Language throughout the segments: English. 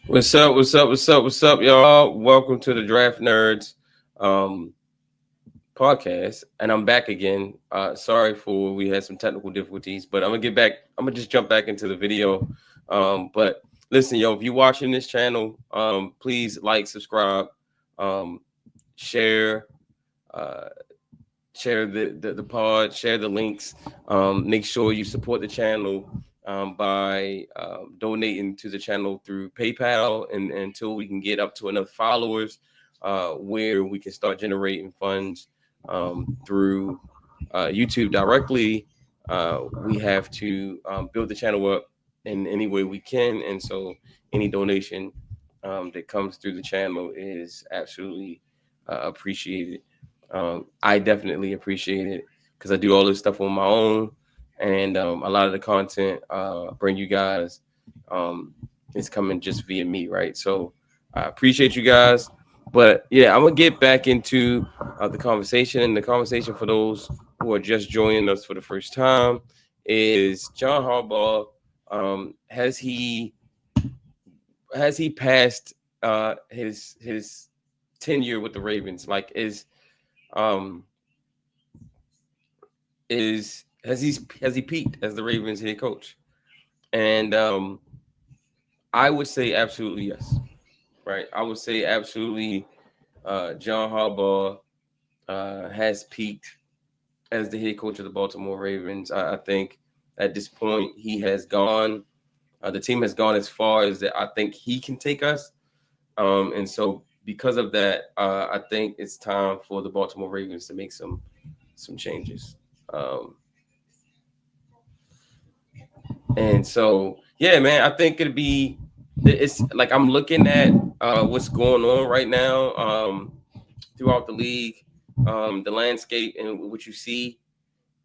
What's up? What's up? What's up? What's up, y'all? Welcome to the Draft Nerds um, podcast, and I'm back again. Sorry for we had some technical difficulties, but I'm gonna get back. I'm gonna just jump back into the video. But listen, yo, if you're watching this channel, please like, subscribe, um, share, uh, share the pod, share the links. Make sure you support the channel by donating to the channel through PayPal, and until we can get up to enough followers, where we can start generating funds through YouTube directly. We have to build the channel up in any way we can, and so any donation that comes through the channel is absolutely appreciated. I definitely appreciate it because I do all this stuff on my own, and a lot of the content bring you guys um, is coming just via me, right? So I appreciate you guys, but yeah, I'm gonna get back into the conversation. And the conversation for those who are just joining us for the first time is John Harbaugh. Has he passed his tenure with the Ravens? Like, um has he peaked as the Ravens head coach? And I would say absolutely yes. Right, I would say absolutely. John Harbaugh has peaked as the head coach of the Baltimore Ravens. I think at this point he has gone. The team has gone as far as that I think he can take us. And so because of that, I think it's time for the Baltimore Ravens to make some changes. Um, And so, yeah, man, I think it's like I'm looking at what's going on right now throughout the league, the landscape, and what you see.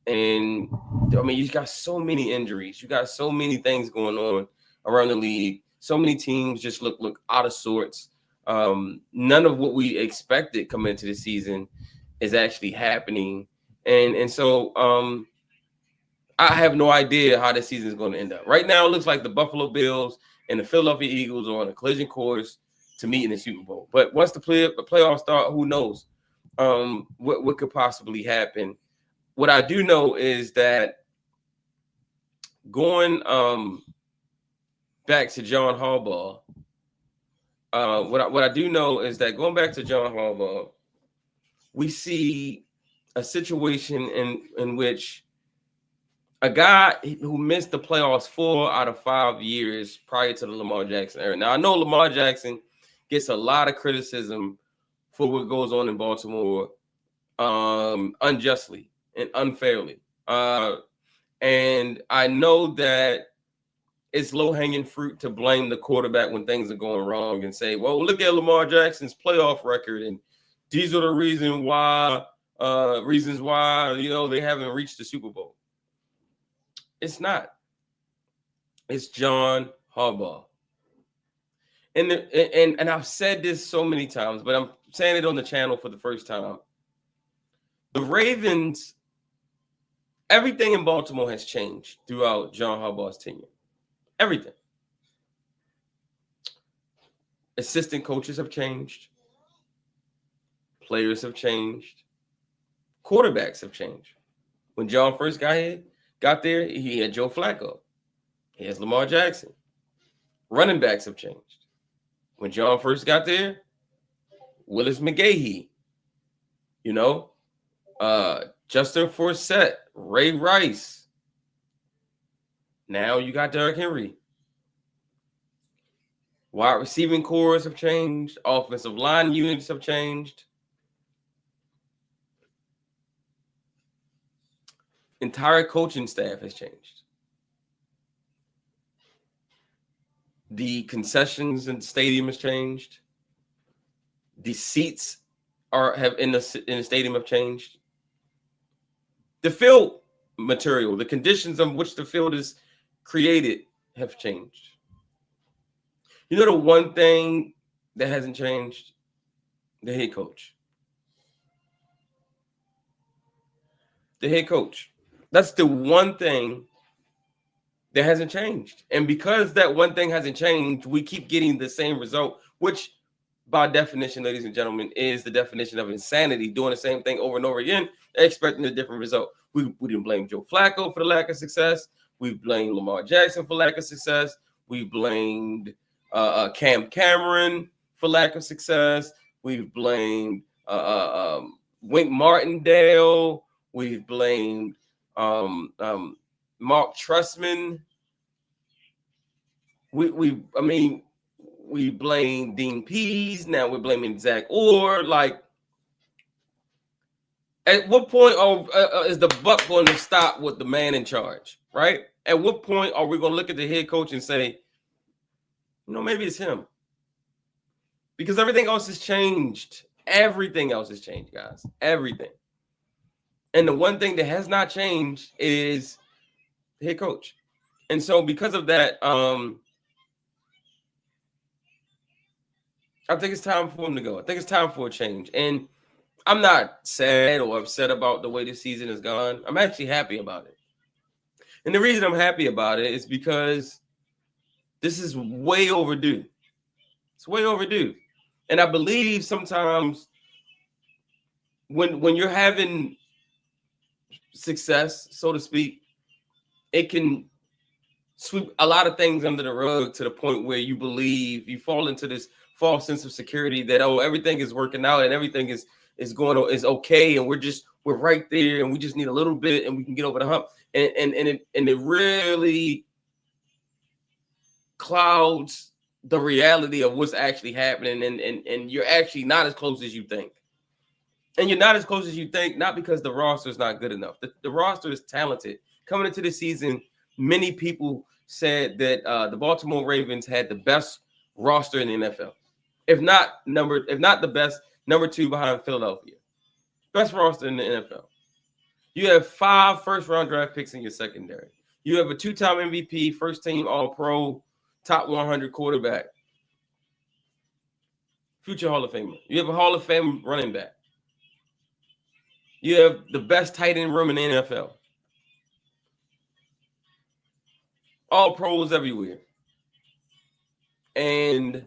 And I mean, you got so many injuries, you got so many things going on around the league. So many teams just look out of sorts. None of what we expected coming into the season is actually happening, and so I have no idea how this season is going to end up. Right now, it looks like the Buffalo Bills and the Philadelphia Eagles are on a collision course to meet in the Super Bowl. But once the playoffs start, who knows what could possibly happen? What I do know is that going back to John Harbaugh, what I do know is that going back to John Harbaugh, we see a situation in which a guy who missed the playoffs 4 out of 5 years prior to the Lamar Jackson era. Now, I know Lamar Jackson gets a lot of criticism for what goes on in Baltimore unjustly and unfairly. And I know that it's low-hanging fruit to blame the quarterback when things are going wrong and say, well, look at Lamar Jackson's playoff record, and these are the reasons why they haven't reached the Super Bowl. It's not. It's John Harbaugh. And I've said this so many times, but I'm saying it on the channel for the first time. The Ravens, everything in Baltimore has changed throughout John Harbaugh's tenure. Everything. Assistant coaches have changed. Players have changed. Quarterbacks have changed. When John first got there, he had Joe Flacco. He has Lamar Jackson. Running backs have changed. When John first got there, Willis McGahee, Justin Forsett, Ray Rice. Now you got Derrick Henry. Wide receiving cores have changed. Offensive line units have changed. Entire coaching staff has changed. The concessions in the stadium has changed. The seats have in the stadium have changed. The field material, the conditions on which the field is created have changed. You know the one thing that hasn't changed? The head coach. The head coach. That's the one thing That hasn't changed. And because that one thing hasn't changed, we keep getting the same result, which by definition, ladies and gentlemen, is the definition of insanity, doing the same thing over and over again, expecting a different result. We didn't blame Joe Flacco for the lack of success. We blamed Lamar Jackson for lack of success. We blamed Cam Cameron for lack of success. We've blamed Wink Martindale. We've blamed Mark Trestman. We blame Dean Pease. Now we're blaming Zach Orr. Like, at what point is the buck going to stop with the man in charge, right? At what point are we going to look at the head coach and say, maybe it's him? Because everything else has changed. Everything else has changed, guys. Everything. And the one thing that has not changed is the head coach. And so because of that, I think it's time for him to go. I think it's time for a change. And I'm not sad or upset about the way this season has gone. I'm actually happy about it. And the reason I'm happy about it is because this is way overdue. It's way overdue. And I believe sometimes when you're having success, so to speak, it can sweep a lot of things under the rug to the point where you believe, you fall into this false sense of security that, everything is working out and everything is okay, and we're right there, and we just need a little bit and we can get over the hump. And it really clouds the reality of what's actually happening, and you're actually not as close as you think. And you're not as close as you think, not because the roster is not good enough. The roster is talented. Coming into the season, many people said that the Baltimore Ravens had the best roster in the NFL. If not the best, number 2 behind Philadelphia. Best roster in the NFL. You have 5 first-round draft picks in your secondary. You have a 2-time MVP, first-team All-Pro, top 100 quarterback, future Hall of Famer. You have a Hall of Fame running back. You have the best tight end room in the NFL. All pros everywhere. And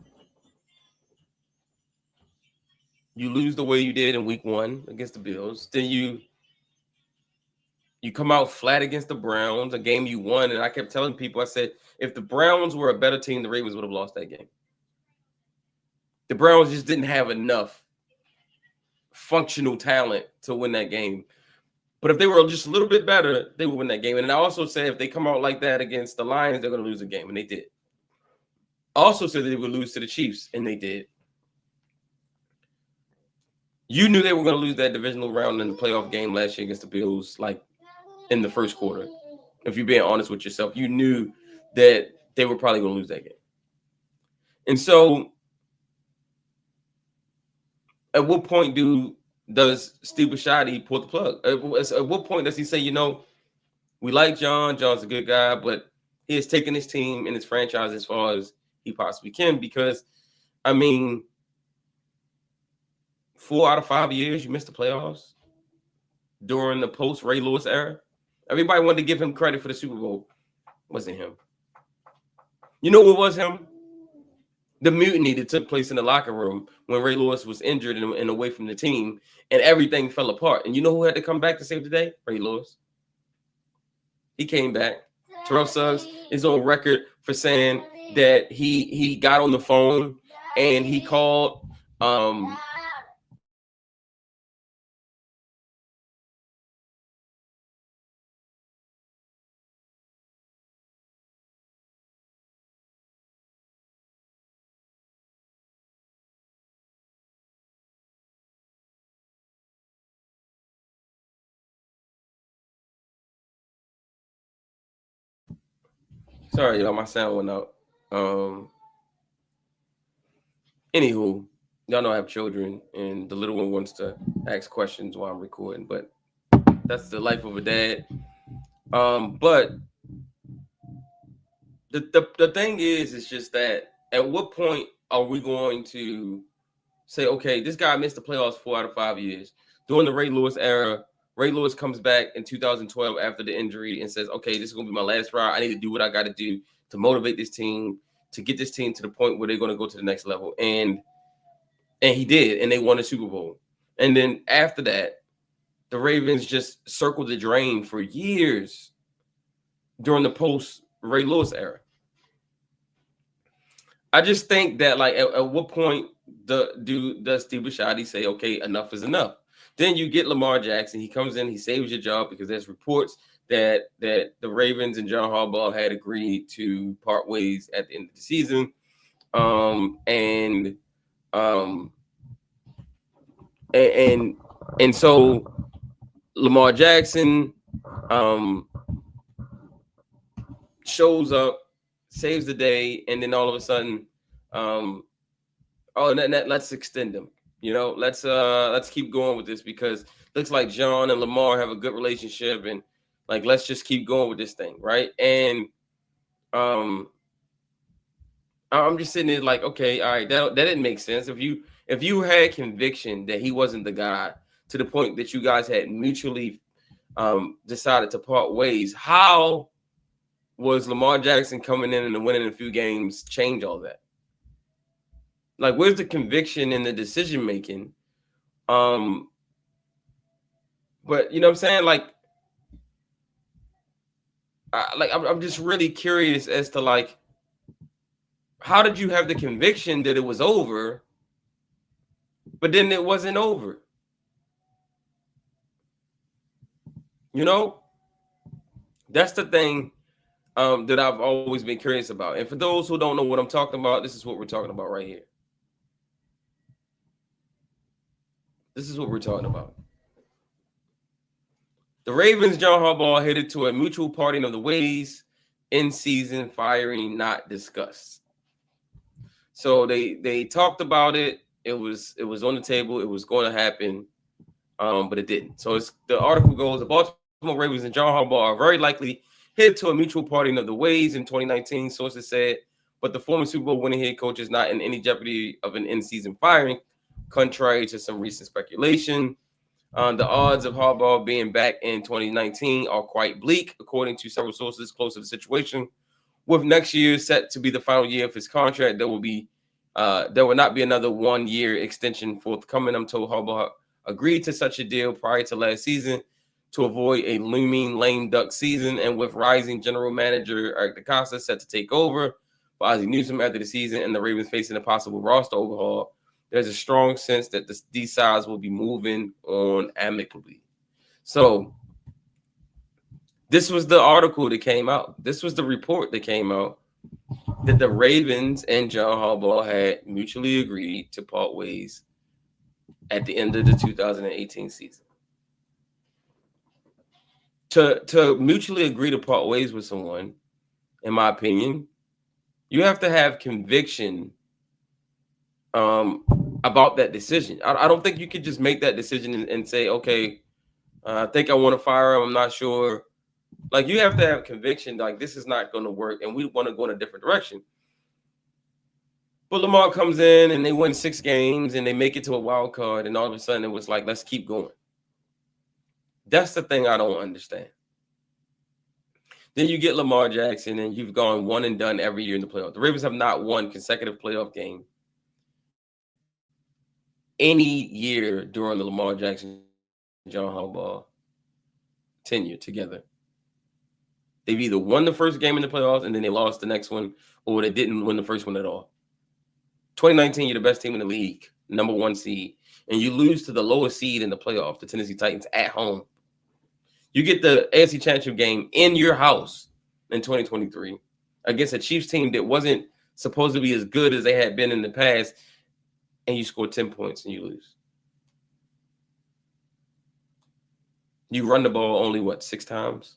you lose the way you did in week 1 against the Bills. Then you come out flat against the Browns, a game you won. And I kept telling people, I said, if the Browns were a better team, the Ravens would have lost that game. The Browns just didn't have enough functional talent to win that game. But if they were just a little bit better, they would win that game. And I also said if they come out like that against the Lions, they're going to lose the game. And they did. I also said that they would lose to the Chiefs, and they did. You knew they were going to lose that divisional round in the playoff game last year against the Bills, like in the first quarter. If you're being honest with yourself, you knew that they were probably going to lose that game. And so at what point does Steve Bisciotti pull the plug? At what point does he say, we like John. John's a good guy, but he has taken his team and his franchise as far as he possibly can? Because, 4 out of 5 years, you missed the playoffs during the post-Ray Lewis era. Everybody wanted to give him credit for the Super Bowl. It wasn't him. You know what was him? The mutiny that took place in the locker room when Ray Lewis was injured and away from the team, and everything fell apart. And you know who had to come back to save the day? Ray Lewis. He came back. Terrell Suggs is on record for saying that he got on the phone and he called sorry, y'all, my sound went out. Anywho, y'all know I have children, and the little one wants to ask questions while I'm recording, but that's the life of a dad. But the thing is, it's just that at what point are we going to say, okay, this guy missed the playoffs 4 out of 5 years? During the Ray Lewis era, Ray Lewis comes back in 2012 after the injury and says, okay, this is going to be my last ride. I need to do what I got to do to motivate this team, to get this team to the point where they're going to go to the next level. And he did, and they won a Super Bowl. And then after that, the Ravens just circled the drain for years during the post-Ray Lewis era. I just think that, like, at what point does Steve Bisciotti say, okay, enough is enough? Then you get Lamar Jackson. He comes in, he saves your job because there's reports that the Ravens and John Harbaugh had agreed to part ways at the end of the season. And so Lamar Jackson shows up, saves the day, and then all of a sudden, let's extend them. You know, let's keep going with this because it looks like John and Lamar have a good relationship, and like let's just keep going with this thing, right? And I'm just sitting there like, okay, all right, that didn't make sense. If you had conviction that he wasn't the guy to the point that you guys had mutually decided to part ways, how was Lamar Jackson coming in and winning a few games change all that? Like, where's the conviction in the decision making? But you know what I'm saying? Like, I'm just really curious as to, like, how did you have the conviction that it was over, but then it wasn't over? You know, that's the thing that I've always been curious about. And for those who don't know what I'm talking about, this is what we're talking about right here. This is what we're talking about. The Ravens, John Harbaugh, headed to a mutual parting of the ways, in-season firing not discussed. So they talked about it. It was on the table. It was going to happen, but it didn't. So the article goes: the Baltimore Ravens and John Harbaugh are very likely headed to a mutual parting of the ways in 2019. Sources said, but the former Super Bowl winning head coach is not in any jeopardy of an in-season firing, contrary to some recent speculation. The odds of Harbaugh being back in 2019 are quite bleak, according to several sources close to the situation. With next year set to be the final year of his contract, there will not be another 1 year extension forthcoming. I'm told Harbaugh agreed to such a deal prior to last season to avoid a looming lame duck season, and with rising general manager Eric DeCosta set to take over by Ozzie Newsome after the season and the Ravens facing a possible roster overhaul, there's a strong sense that these sides will be moving on amicably. So this was the article that came out. This was the report that came out that the Ravens and John Harbaugh had mutually agreed to part ways at the end of the 2018 season. To mutually agree to part ways with someone, in my opinion, you have to have conviction about that decision. I don't think you could just make that decision and say, okay, I think I want to fire him. I'm not sure. Like, you have to have conviction, like, this is not going to work, and we want to go in a different direction. But Lamar comes in, and they win 6 games, and they make it to a wild card, and all of a sudden it was like, let's keep going. That's the thing I don't understand. Then you get Lamar Jackson, and you've gone one and done every year in the playoffs. The Ravens have not won consecutive playoff game any year during the Lamar Jackson, John Harbaugh tenure together. They've either won the first game in the playoffs and then they lost the next one, or they didn't win the first one at all. 2019, you're the best team in the league, number 1 seed, and you lose to the lowest seed in the playoff, the Tennessee Titans, at home. You get the AFC Championship game in your house in 2023 against a Chiefs team that wasn't supposed to be as good as they had been in the past, and you score 10 points and you lose. You run the ball only, 6 times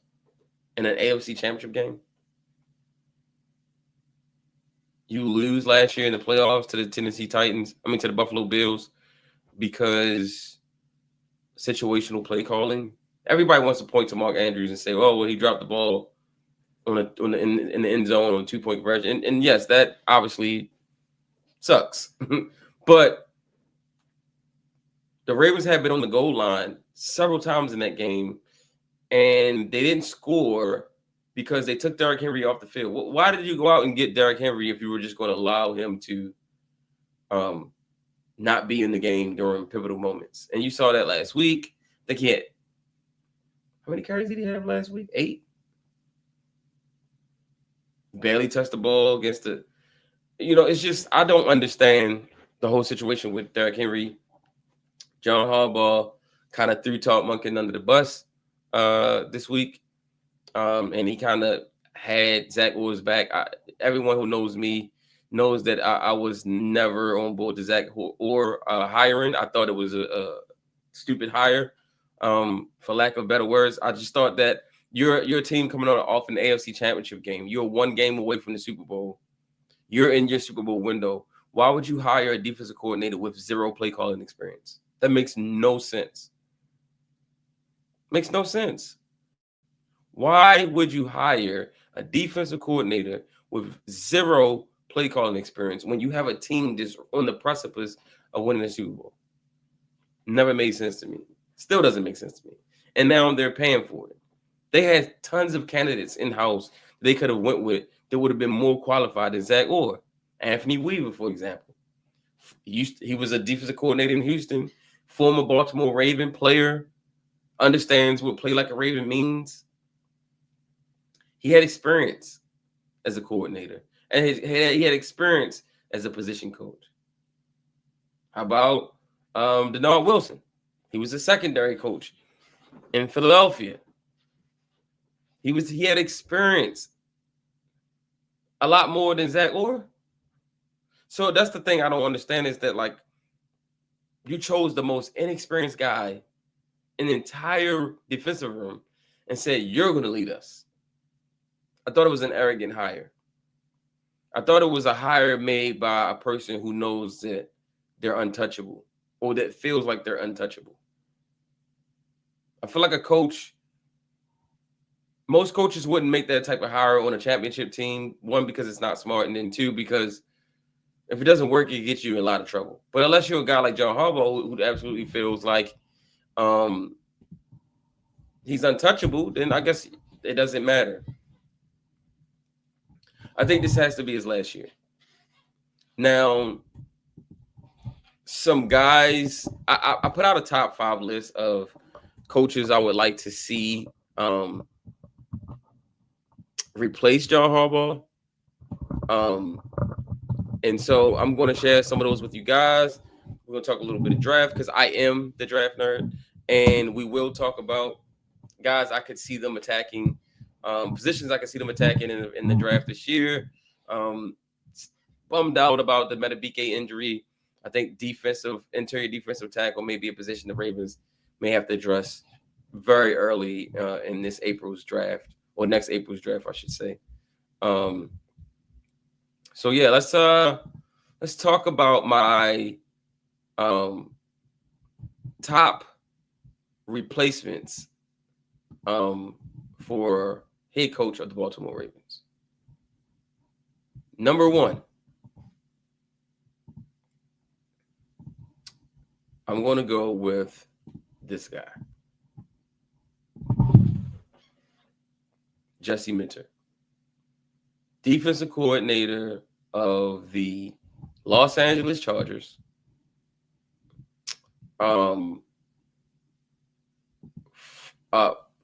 in an AFC Championship game? You lose last year in the playoffs to the Tennessee Titans, to the Buffalo Bills, because situational play calling. Everybody wants to point to Mark Andrews and say, oh, well, he dropped the ball in the end zone on a 2-point conversion. And yes, that obviously sucks. But The Ravens had been on the goal line several times in that game, and they didn't score because they took Derrick Henry off the field. Why did you go out and get Derrick Henry if you were just going to allow him to not be in the game during pivotal moments? And you saw that last week. I think he had, how many carries did he have last week? 8. Barely touched the ball against the, it's just, I don't understand the whole situation with Derrick Henry. John Harbaugh kind of threw Todd Monken under the bus this week. And he kind of had Zach Orr's back. Everyone who knows me knows that I was never on board with Zach Orr hiring. I thought it was a stupid hire, for lack of better words. I just thought that you're a team coming off an AFC Championship game. You're one game away from the Super Bowl. You're in your Super Bowl window. Why would you hire a defensive coordinator with 0 play calling experience? That makes no sense. Makes no sense. Why would you hire a defensive coordinator with 0 play calling experience when you have a team just on the precipice of winning the Super Bowl? Never made sense to me. Still doesn't make sense to me. And now they're paying for it. They had tons of candidates in-house they could have went with that would have been more qualified than Zach Orr. Anthony Weaver, for example. He was a defensive coordinator in Houston, former Baltimore Raven player, understands what play like a Raven means. He had experience as a coordinator, and he had experience as a position coach. How about Denard Wilson? He was a secondary coach in Philadelphia. He had experience a lot more than Zach Orr. So that's the thing I don't understand is that, like, you chose the most inexperienced guy in the entire defensive room and said, you're going to lead us. I thought it was an arrogant hire. I thought it was a hire made by a person who knows that they're untouchable or that feels like they're untouchable. I feel like a coach, most coaches wouldn't make that type of hire on a championship team. 1, because it's not smart, and then 2, because if it doesn't work, it gets you in a lot of trouble. But unless you're a guy like John Harbaugh who absolutely feels like he's untouchable, then I guess it doesn't matter. I think this has to be his last year. Now, some guys, I put out a top 5 list of coaches I would like to see replace John Harbaugh. And so I'm going to share some of those with you guys. We're going to talk a little bit of draft because I am the draft nerd. And we will talk about guys I could see them attacking, positions I could see them attacking in the draft this year. Bummed out about the Metabike injury. I think interior defensive tackle may be a position the Ravens may have to address very early in this April's draft, or next April's draft, I should say. So yeah, let's talk about my top replacements for head coach of the Baltimore Ravens. Number 1, I'm going to go with this guy, Jesse Minter, defensive coordinator of the Los Angeles Chargers.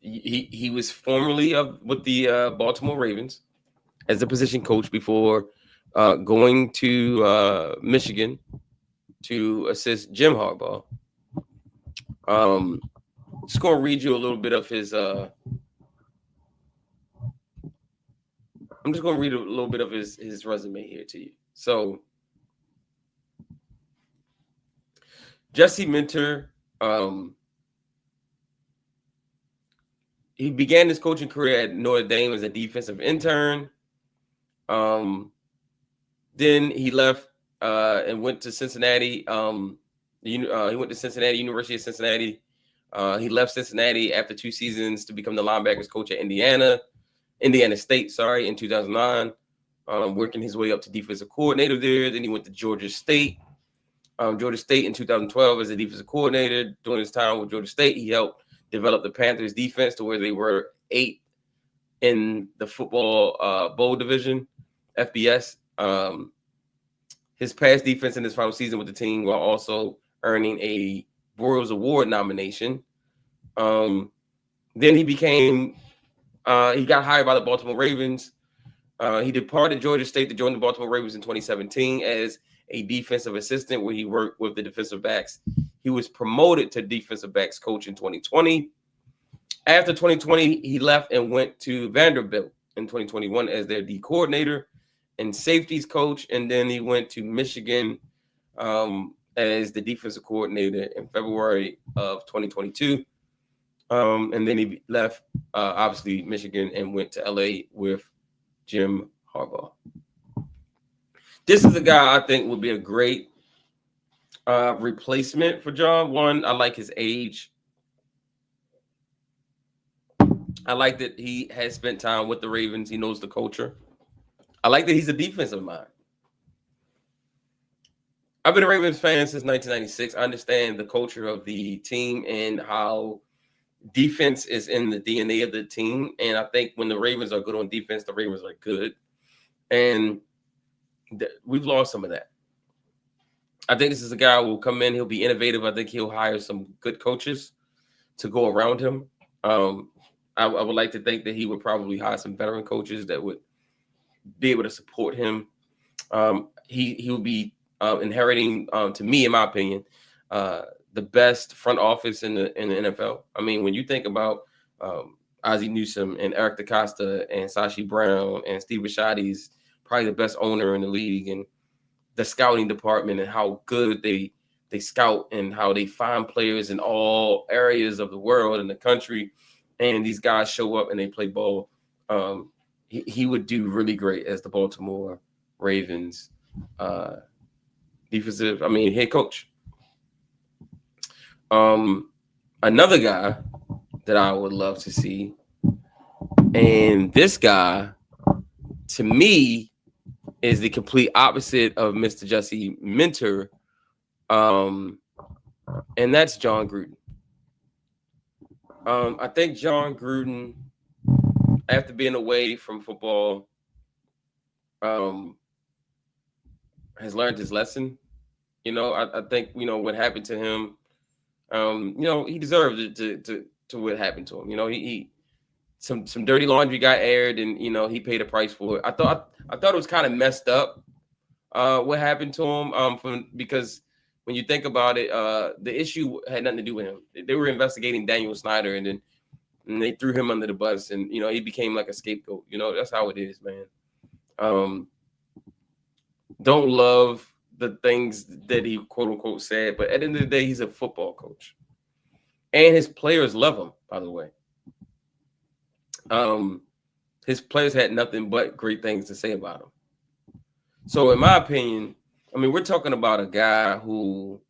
He was formerly with the Baltimore Ravens as a position coach before going to Michigan to assist Jim Harbaugh. Just going to read you a little bit of his. I'm just going to read a little bit of his resume here to you. So, Jesse Minter, he began his coaching career at Notre Dame as a defensive intern. Then he left and went to Cincinnati. He went to Cincinnati, University of Cincinnati. He left Cincinnati after 2 seasons to become the linebackers coach at Indiana State, in 2009. Working his way up to defensive coordinator there. Then he went to Georgia State. Georgia State in 2012 as a defensive coordinator. During his time with Georgia State, he helped develop the Panthers defense to where they were 8th in the football bowl division, FBS. His past defense in his final season with the team while also earning a Broyles Award nomination. Then he became, he got hired by the Baltimore Ravens. He departed Georgia State to join the Baltimore Ravens in 2017 as a defensive assistant where he worked with the defensive backs. He was promoted to defensive backs coach in 2020. After 2020, he left and went to Vanderbilt in 2021 as their D coordinator and safeties coach. And then he went to Michigan as the defensive coordinator in February of 2022. And then he left, obviously, Michigan and went to LA with Jim Harbaugh. This is a guy I think would be a great replacement for John. One, I like his age. I like that he has spent time with the Ravens. He knows the culture. I like that he's a defensive mind. I've been a Ravens fan since 1996. I understand the culture of the team and how defense is in the DNA of the team. And I think when the Ravens are good on defense, the Ravens are good. And we've lost some of that. I think this is a guy who will come in. He'll be innovative. I think he'll hire some good coaches to go around him. I would like to think that he would probably hire some veteran coaches that would be able to support him. He would be inheriting, to me, in my opinion, the best front office in the NFL. I mean, when you think about Ozzie Newsome and Eric DeCosta and Sashi Brown and Steve Bisciotti's probably the best owner in the league, and the scouting department and how good they scout and how they find players in all areas of the world and the country. And these guys show up and they play ball. He would do really great as the Baltimore Ravens head coach. Another guy that I would love to see, and this guy, to me, is the complete opposite of Mr. Jesse Minter, and that's John Gruden. I think John Gruden, after being away from football, has learned his lesson. I think, what happened to him, he deserved it to what happened to him. He some dirty laundry got aired, and he paid a price for it. I thought it was kind of messed up what happened to him, because when you think about it, the issue had nothing to do with him. They were investigating Daniel Snyder, and they threw him under the bus, and he became like a scapegoat. That's how it is, man. Don't love the things that he quote unquote said, but at the end of the day, he's a football coach, and his players love him. By the way, his players had nothing but great things to say about him. So, in my opinion, we're talking about a guy who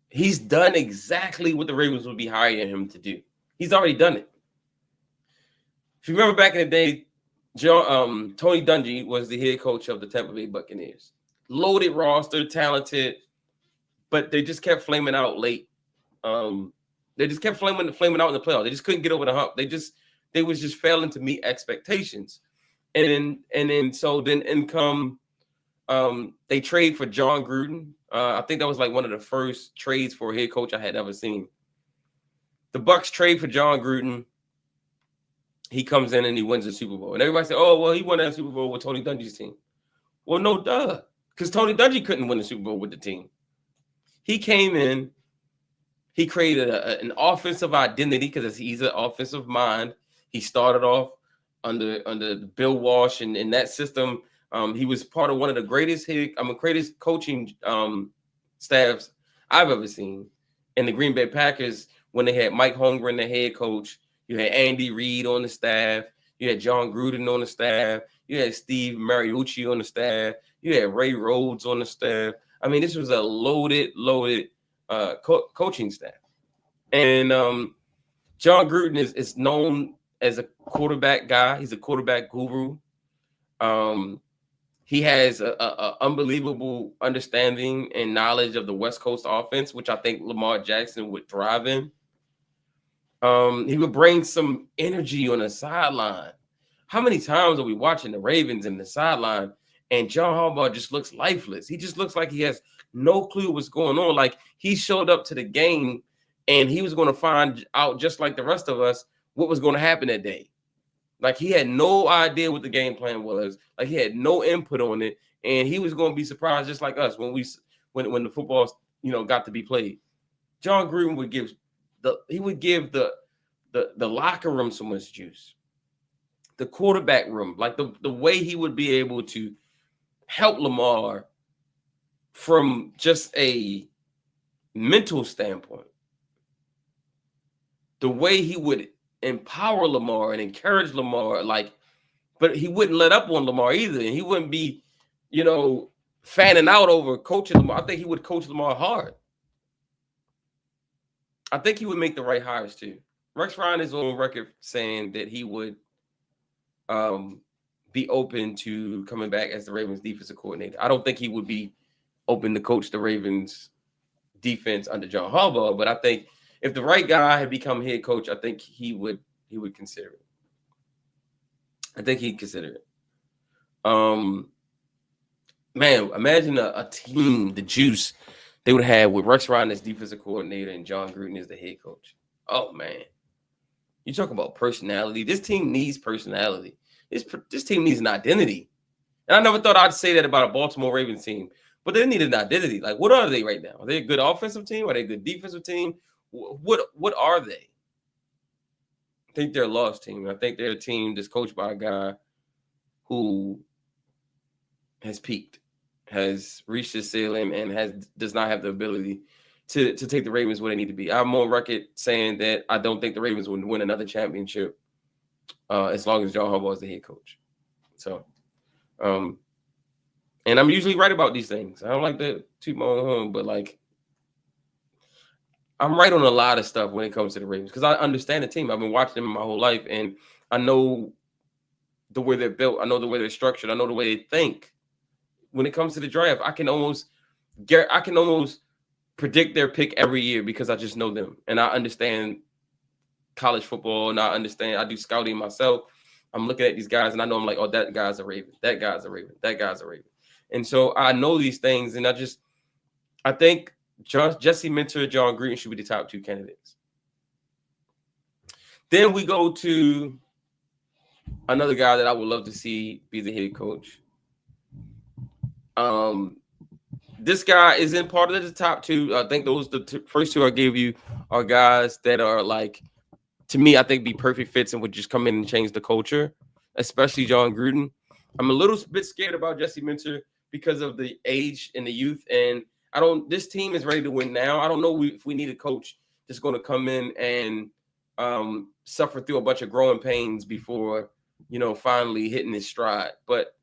he's done exactly what the Ravens would be hiring him to do. He's already done it. If you remember back in the day, Tony Dungy was the head coach of the Tampa Bay Buccaneers. Loaded roster, talented, but they just kept flaming out late. They just kept flaming out in the playoffs. They just couldn't get over the hump. They was just failing to meet expectations. And then come they trade for John Gruden. I think that was like one of the first trades for a head coach I had ever seen. The Bucs trade for John Gruden. He comes in and he wins the Super Bowl. And everybody said, oh, well, he won that Super Bowl with Tony Dungy's team. Well, no, duh. Because Tony Dungy couldn't win the Super Bowl with the team. He came in. He created an offensive identity because he's an offensive mind. He started off under Bill Walsh and in that system. He was part of one of the greatest coaching staffs I've ever seen. In the Green Bay Packers, when they had Mike Holmgren, the head coach, you had Andy Reid on the staff, you had John Gruden on the staff, you had Steve Mariucci on the staff, you had Ray Rhodes on the staff. This was a loaded coaching staff. And John Gruden is known as a quarterback guy. He's a quarterback guru. He has a unbelievable understanding and knowledge of the West Coast offense, which I think Lamar Jackson would thrive in. He would bring some energy on the sideline. How many times are we watching the Ravens in the sideline and John Harbaugh just looks lifeless? He just looks like he has no clue what's going on. Like he showed up to the game and he was going to find out, just like the rest of us, what was going to happen that day. Like he had no idea what the game plan was. Like he had no input on it, and he was going to be surprised just like us when the football got to be played. John Gruden would give the locker room so much juice, the quarterback room, like the way he would be able to help Lamar from just a mental standpoint, the way he would empower Lamar and encourage Lamar, but he wouldn't let up on Lamar either. And he wouldn't be, fanning out over coaching Lamar. I think he would coach Lamar hard. I think he would make the right hires too. Rex Ryan is on record saying that he would be open to coming back as the Ravens defensive coordinator. I don't think he would be open to coach the Ravens defense under John Harbaugh, but I think if the right guy had become head coach, I think he would consider it. I think he'd consider it. Man, imagine a team, the juice they would have with Rex Ryan as defensive coordinator and John Gruden as the head coach. Oh man, you talk about personality. This team needs personality. This team needs an identity. And I never thought I'd say that about a Baltimore Ravens team, but they need an identity. Like, what are they right now? Are they a good offensive team? Are they a good defensive team? What are they? I think they're a lost team. I think they're a team that's coached by a guy who has peaked, has reached his ceiling, and does not have the ability to take the Ravens where they need to be. I'm on record saying that I don't think the Ravens would win another championship as long as John Harbaugh is the head coach. So, and I'm usually right about these things. I don't like to toot my own horn, but I'm right on a lot of stuff when it comes to the Ravens because I understand the team. I've been watching them my whole life, and I know the way they're built. I know the way they're structured. I know the way they think. When it comes to the draft, I can almost predict their pick every year because I just know them and I understand college football and I do scouting myself. I'm looking at these guys and I know I'm like, oh, that guy's a Raven. That guy's a Raven. That guy's a Raven. And so I know these things, and I think Jesse Minter, John Gruden should be the top two candidates. Then we go to another guy that I would love to see be the head coach. This guy is in part of the top two. I think those first two I gave you are guys that are to me, I think be perfect fits and would just come in and change the culture, especially John Gruden. I'm a little bit scared about Jesse Minter because of the age and the youth, and this team is ready to win now. I don't know if we need a coach that's going to come in and suffer through a bunch of growing pains before, finally hitting his stride. But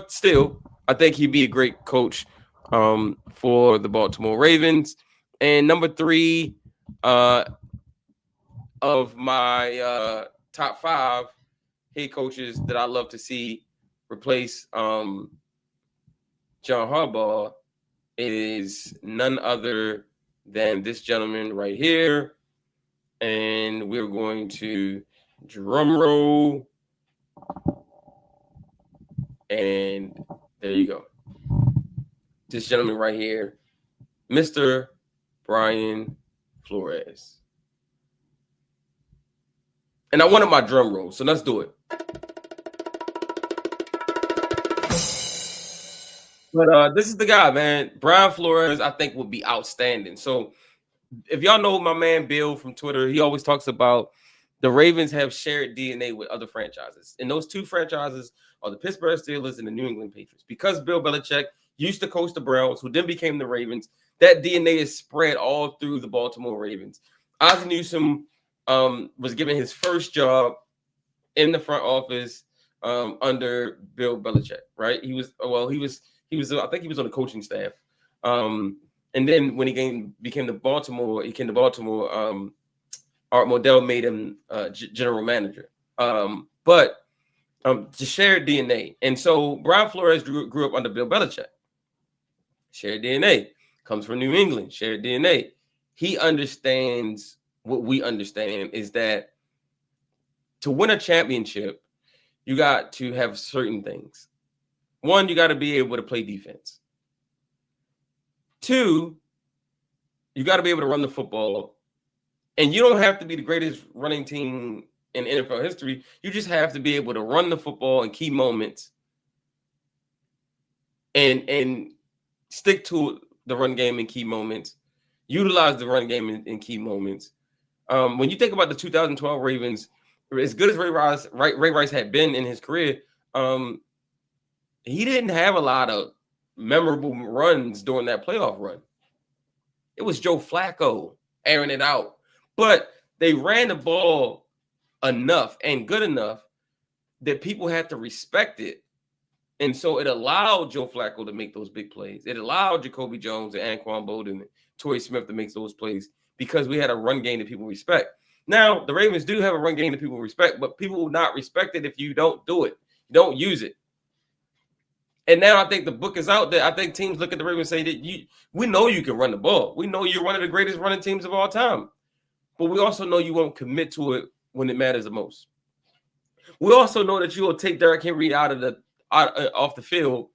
still, I think he'd be a great coach for the Baltimore Ravens. And number 3 of my top 5 head coaches that I love to see replace John Harbaugh is none other than this gentleman right here. And we're going to drum roll. And there you go. This gentleman right here, Mr. Brian Flores. And I wanted my drum roll, so let's do it. But this is the guy, man. Brian Flores, I think, would be outstanding. So if y'all know my man Bill from Twitter, he always talks about the Ravens have shared DNA with other franchises. And those two franchises are the Pittsburgh Steelers and the New England Patriots. Because Bill Belichick used to coach the Browns, who then became the Ravens, that DNA is spread all through the Baltimore Ravens. Ozzie Newsome was given his first job in the front office under Bill Belichick, right? I think he was on the coaching staff. And then when he came to Baltimore, Art Modell made him general manager. But Just shared DNA. And so Brian Flores grew up under Bill Belichick. Shared DNA. Comes from New England. Shared DNA. He understands what we understand is that to win a championship, you got to have certain things. One, you got to be able to play defense. Two, you got to be able to run the football. And you don't have to be the greatest running team in NFL history. You just have to be able to run the football in key moments and stick to the run game in key moments. Utilize the run game in key moments. When you think about the 2012 Ravens, as good as Ray Rice had been in his career, he didn't have a lot of memorable runs during that playoff run. It was Joe Flacco airing it out. But they ran the ball enough and good enough that people had to respect it. And so it allowed Joe Flacco to make those big plays. It allowed Jacoby Jones and Anquan Bolden and Torrey Smith to make those plays because we had a run game that people respect. Now, the Ravens do have a run game that people respect, but people will not respect it if you don't do it. You don't use it. And now I think the book is out there. I think teams look at the Ravens and say that we know you can run the ball. We know you're one of the greatest running teams of all time. But we also know you won't commit to it when it matters the most. We also know that you will take Derrick Henry off the field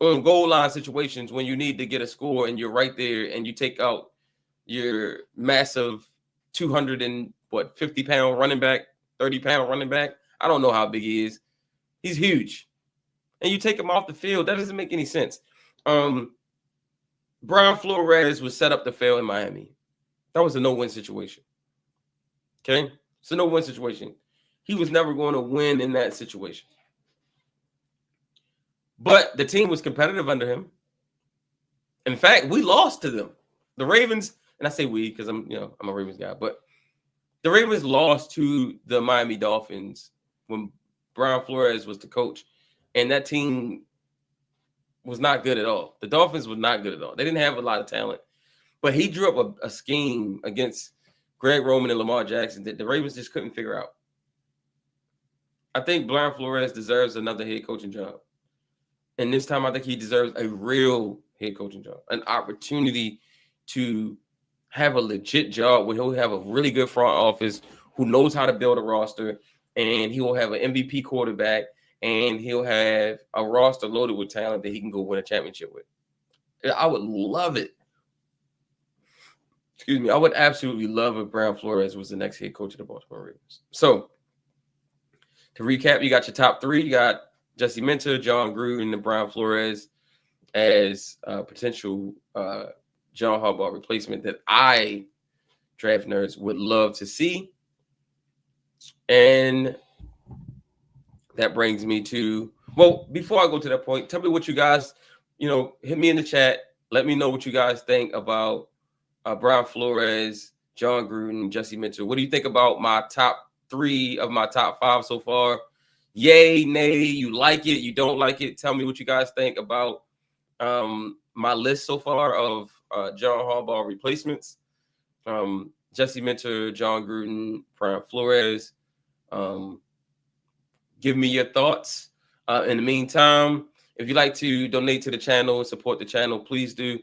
on goal line situations when you need to get a score and you're right there and you take out your massive 250-pound running back, 30-pound running back. I don't know how big he is. He's huge. And you take him off the field. That doesn't make any sense. Brian Flores was set up to fail in Miami. That was a no-win situation. Okay? It's a no-win situation. He was never going to win in that situation. But the team was competitive under him. In fact, we lost to them. The Ravens, and I say we because I'm a Ravens guy, but the Ravens lost to the Miami Dolphins when Brian Flores was the coach. And that team was not good at all. The Dolphins were not good at all. They didn't have a lot of talent. But he drew up a scheme against Greg Roman and Lamar Jackson that the Ravens just couldn't figure out. I think Brian Flores deserves another head coaching job. And this time I think he deserves a real head coaching job, an opportunity to have a legit job where he'll have a really good front office who knows how to build a roster, and he will have an MVP quarterback, and he'll have a roster loaded with talent that he can go win a championship with. I would love it. Excuse me. I would absolutely love if Brian Flores was the next head coach of the Baltimore Ravens. So, to recap, you got your top three. You got Jesse Minter, John Gruden, and Brian Flores as potential John Harbaugh replacement that I, Draft Nerds, would love to see. And that brings me to, well, before I go to that point, tell me what you guys, hit me in the chat. Let me know what you guys think about Brian Flores, John Gruden, Jesse Minter. What do you think about my top three of my top five so far? Yay, nay, you like it, you don't like it. Tell me what you guys think about my list so far of John Harbaugh replacements. Jesse Minter, John Gruden, Brian Flores. Give me your thoughts. In the meantime, if you'd like to donate to the channel and support the channel, please do.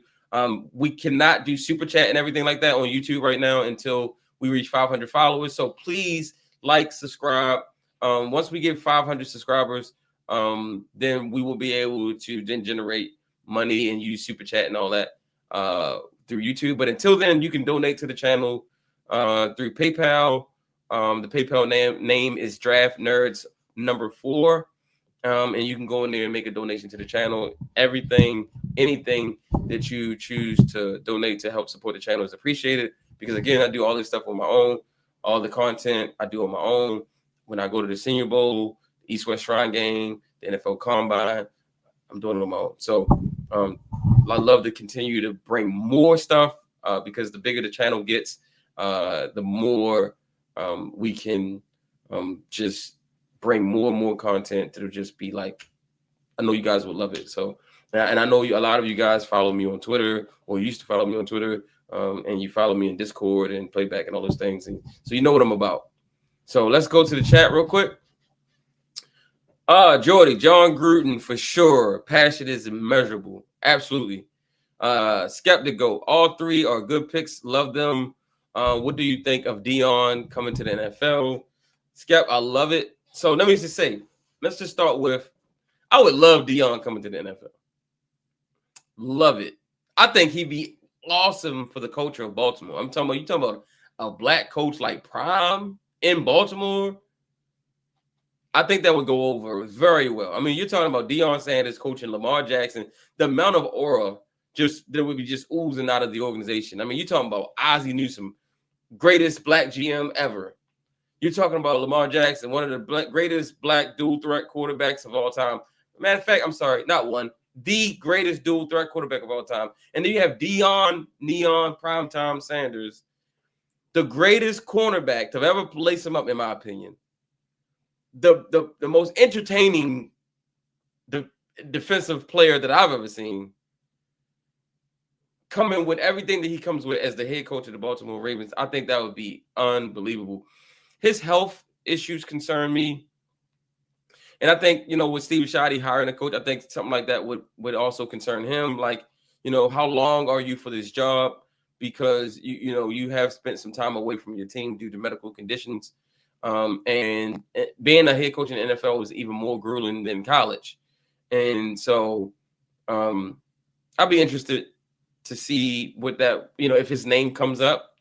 We cannot do super chat and everything like that on YouTube right now until we reach 500 followers. So please like, subscribe. Once we get 500 subscribers, then we will be able to then generate money and use super chat and all that through YouTube. But until then, you can donate to the channel through PayPal. The PayPal name is DraftNerds 4. And you can go in there and make a donation to the channel. Anything that you choose to donate to help support the channel is appreciated. Because again, I do all this stuff on my own. All the content I do on my own. When I go to the Senior Bowl, East-West Shrine game, the NFL Combine, I'm doing it on my own. So I love to continue to bring more stuff because the bigger the channel gets, the more we can just bring more and more content that'll just be like, I know you guys will love it. So, and I know a lot of you guys follow me on Twitter or used to follow me on Twitter, and you follow me in Discord and Playback and all those things. And so you know what I'm about. So let's go to the chat real quick. Jordy, John Gruden for sure. Passion is immeasurable. Absolutely. Skeptical. All three are good picks. Love them. What do you think of Dion coming to the NFL? Skep, I love it. So let me just say, let's just start with, I would love Dion coming to the NFL. Love it. I think he'd be awesome for the culture of Baltimore. You talking about a black coach like Prime in Baltimore. I think that would go over very well. I mean, you're talking about Deion Sanders coaching Lamar Jackson. The amount of aura that would be just oozing out of the organization. I mean, you're talking about Ozzie Newsome, greatest black GM ever. You're talking about Lamar Jackson, one of the greatest black dual threat quarterbacks of all time. Matter of fact, I'm sorry, not one, the greatest dual threat quarterback of all time. And then you have Deion, Neon, Primetime Sanders, the greatest cornerback to ever lace him up, in my opinion. The most entertaining defensive player that I've ever seen, coming with everything that he comes with as the head coach of the Baltimore Ravens. I think that would be unbelievable. His health issues concern me. And I think, with Steve Shoddy hiring a coach, I think something like that would also concern him. Like, how long are you for this job? Because, you have spent some time away from your team due to medical conditions. And being a head coach in the NFL is even more grueling than college. And so I'll be interested to see what that, if his name comes up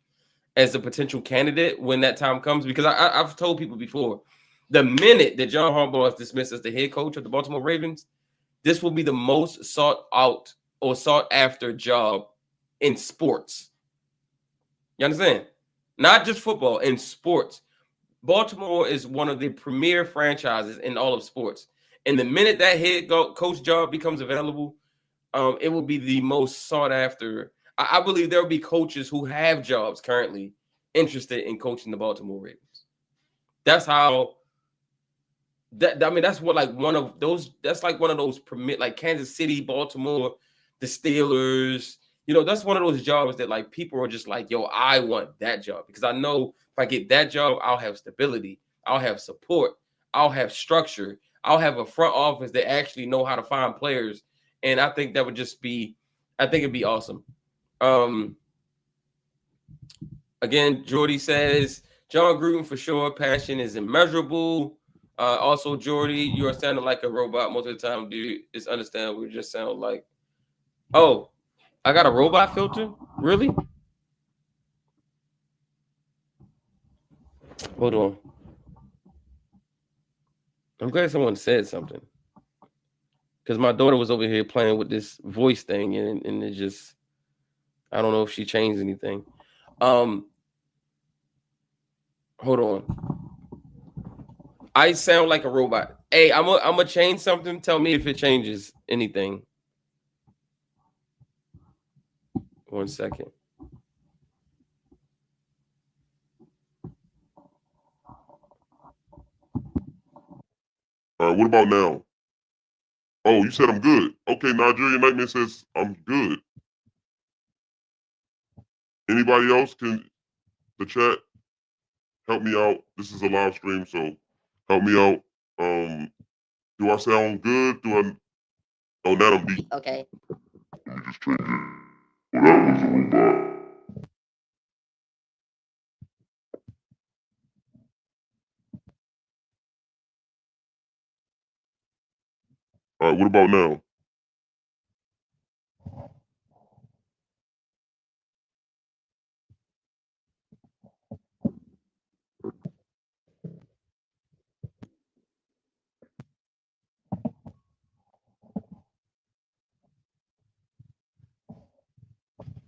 as a potential candidate when that time comes, because I've told people before, the minute that John Harbaugh is dismissed as the head coach of the Baltimore Ravens, this will be the most sought out or sought after job in sports. You understand? Not just football, in sports. Baltimore is one of the premier franchises in all of sports. And the minute that head coach job becomes available, it will be the most sought after. I believe there will be coaches who have jobs currently interested in coaching the Baltimore Ravens. That's how. That's what one of those premier, like Kansas City, Baltimore, the Steelers. That's one of those jobs that people are just like, yo, I want that job, because I know if I get that job, I'll have stability, I'll have support, I'll have structure, I'll have a front office that actually know how to find players. And I think that would just be, I think it'd be awesome. Again, Jordy says, John Gruden for sure. Passion is immeasurable. Also, Jordy, you are sounding like a robot most of the time, dude. It's understandable. You just sound like, oh, I got a robot filter? Really? Hold on. I'm glad someone said something, because my daughter was over here playing with this voice thing, and it just, I don't know if she changed anything. Hold on. I sound like a robot. Hey, I'm gonna change something. Tell me if it changes anything. 1 second. All right, what about now? Oh, you said I'm good. Okay, Nigerian Nightmare says I'm good. Anybody else can, the chat, help me out. This is a live stream, so help me out. Do I sound good? Oh, now I'm deep. Okay. Let me just change it. Oh, that was a robot. All right, what about now?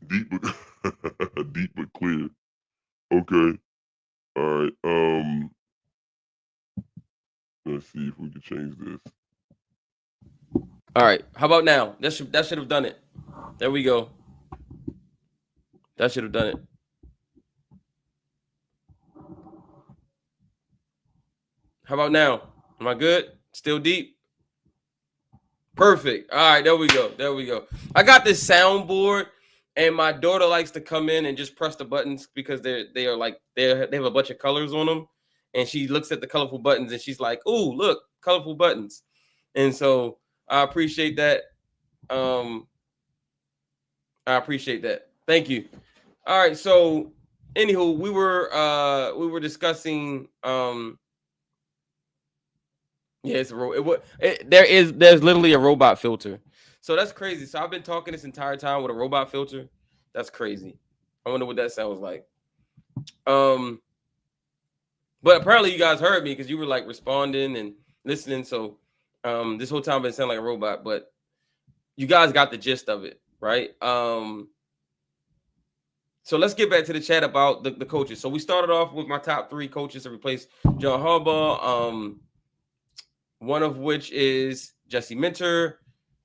Deep but deep but clear. Okay. All right. Let's see if we can change this. All right. How about now? That should have done it. There we go. That should have done it. How about now? Am I good? Still deep? Perfect. All right, there we go. There we go. I got this soundboard, and my daughter likes to come in and just press the buttons because they have a bunch of colors on them, and she looks at the colorful buttons and she's like, "Ooh, look, colorful buttons. And so I appreciate that. I appreciate that. Thank you. All right. So anywho, we were discussing yeah, it's there's literally a robot filter. So that's crazy. So I've been talking this entire time with a robot filter. That's crazy. I wonder what that sounds like. But apparently you guys heard me because you were like responding and listening. So this whole time I've been sounding like a robot, but you guys got the gist of it, right? So let's get back to the chat about the coaches. So we started off with my top 3 coaches to replace John Harbaugh. One of which is Jesse Minter,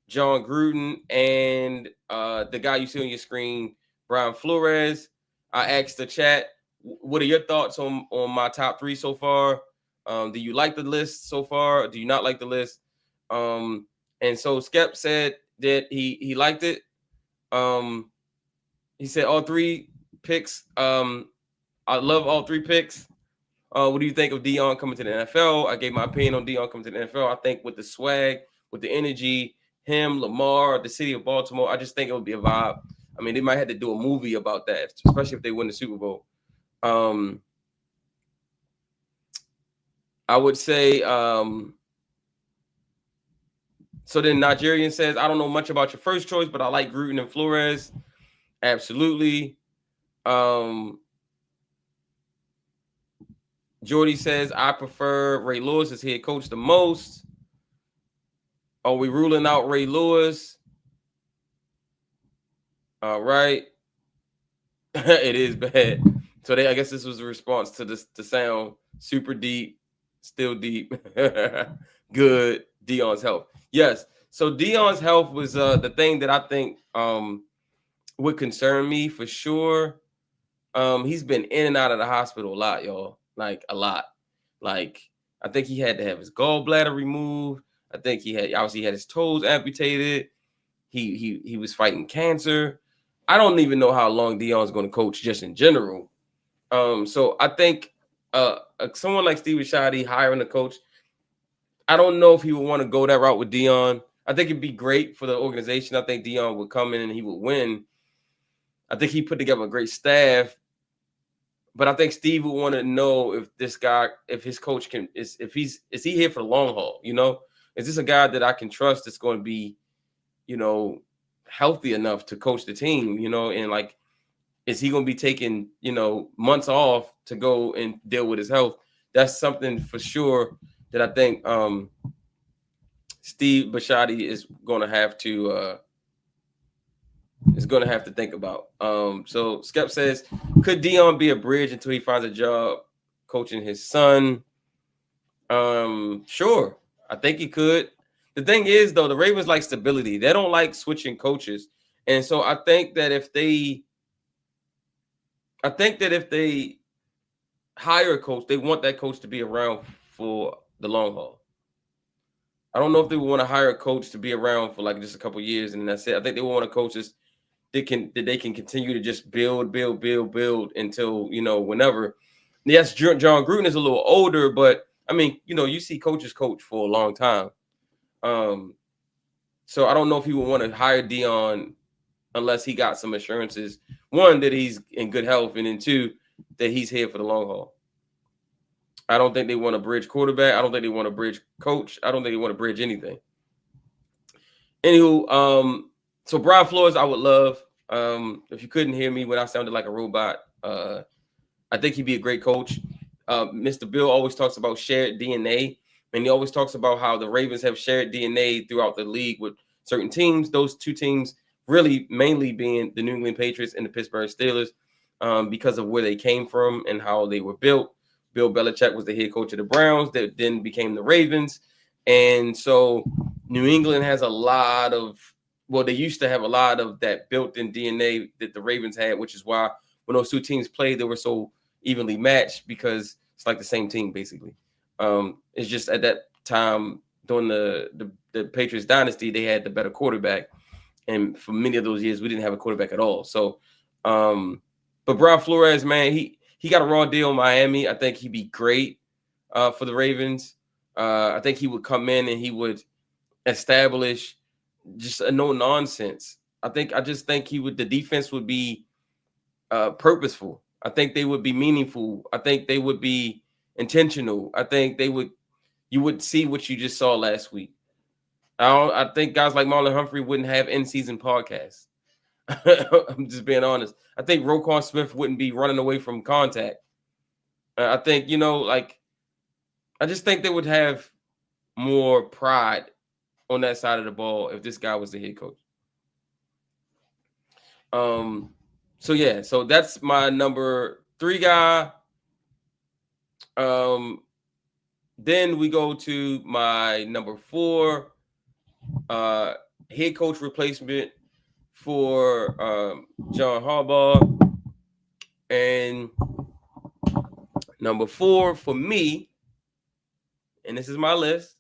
John Gruden, and the guy you see on your screen, Brian Flores. I asked the chat, what are your thoughts on my top 3 so far? Do you like the list so far? Do you not like the list? And so Skep said that he liked it. He said all 3 picks. I love all 3 picks. What do you think of Deion coming to the NFL? I gave my opinion on Deion coming to the NFL. I think with the swag, with the energy, him, Lamar, the city of Baltimore, I just think it would be a vibe. I mean, they might have to do a movie about that, especially if they win the Super Bowl. I would say, so then Nigerian says, I don't know much about your first choice, but I like Gruden and Flores. Absolutely. Jordy says, I prefer Ray Lewis as head coach the most. Are we ruling out Ray Lewis? All right. It is bad. So I guess this was a response to this to sound super deep, still deep. Good. Deion's health. Yes. So Deion's health was the thing that I think would concern me for sure. He's been in and out of the hospital a lot, y'all. Like a lot. Like I think he had to have his gallbladder removed. I think he had his toes amputated. He was fighting cancer. I don't even know how long Deion's going to coach just in general. So I think someone like Steve Bisciotti hiring a coach, I don't know if he would want to go that route with Deion. I think it'd be great for the organization. I think Deion would come in and he would win. I think he put together a great staff. But I think Steve would want to know if this guy, if his coach is he here for the long haul? You know, is this a guy that I can trust that's going to be, you know, healthy enough to coach the team? You know, and like, is he going to be taking, you know, months off to go and deal with his health? That's something for sure that I think Steve Bisciotti is going to have to think about. So Skep says, could Deion be a bridge until he finds a job coaching his son? Sure. I think he could. The thing is, though, the Ravens like stability. They don't like switching coaches. And so I think that if they hire a coach, they want that coach to be around for the long haul. I don't know if they would want to hire a coach to be around for like just a couple years and that's it. I think they want a coach that they can continue to just build until, you know, whenever. Yes, John Gruden is a little older, but I mean, you know, you see coaches coach for a long time. So I don't know if he would want to hire Deion unless he got some assurances. One, that he's in good health, and then 2, that he's here for the long haul. I don't think they want to bridge quarterback. I don't think they want to bridge coach. I don't think they want to bridge anything. Anywho, so Brian Flores, I would love. If you couldn't hear me when I sounded like a robot, I think he'd be a great coach. Mr. Bill always talks about shared DNA, and he always talks about how the Ravens have shared DNA throughout the league with certain teams. Those 2 teams really mainly being the New England Patriots and the Pittsburgh Steelers, because of where they came from and how they were built. Bill Belichick was the head coach of the Browns that then became the Ravens. And so New England has a lot of, well, they used to have a lot of that built-in DNA that the Ravens had, which is why when those 2 teams played, they were so evenly matched because it's like the same team, basically. It's just at that time during the Patriots dynasty, they had the better quarterback. And for many of those years, we didn't have a quarterback at all. So, but Brian Flores, man, he got a raw deal in Miami. I think he'd be great for the Ravens. I think he would come in and he would establish just a no nonsense. I just think the defense would be purposeful. I think they would be meaningful. I think they would be intentional. I think you would see what you just saw last week. I think guys like Marlon Humphrey wouldn't have in-season podcasts. I'm just being honest. I think Roquan Smith wouldn't be running away from contact. I think, I just think they would have more pride on that side of the ball if this guy was the head coach. So that's my number 3 guy. Then we go to my number 4 head coach replacement for John Harbaugh. And number 4 for me, and this is my list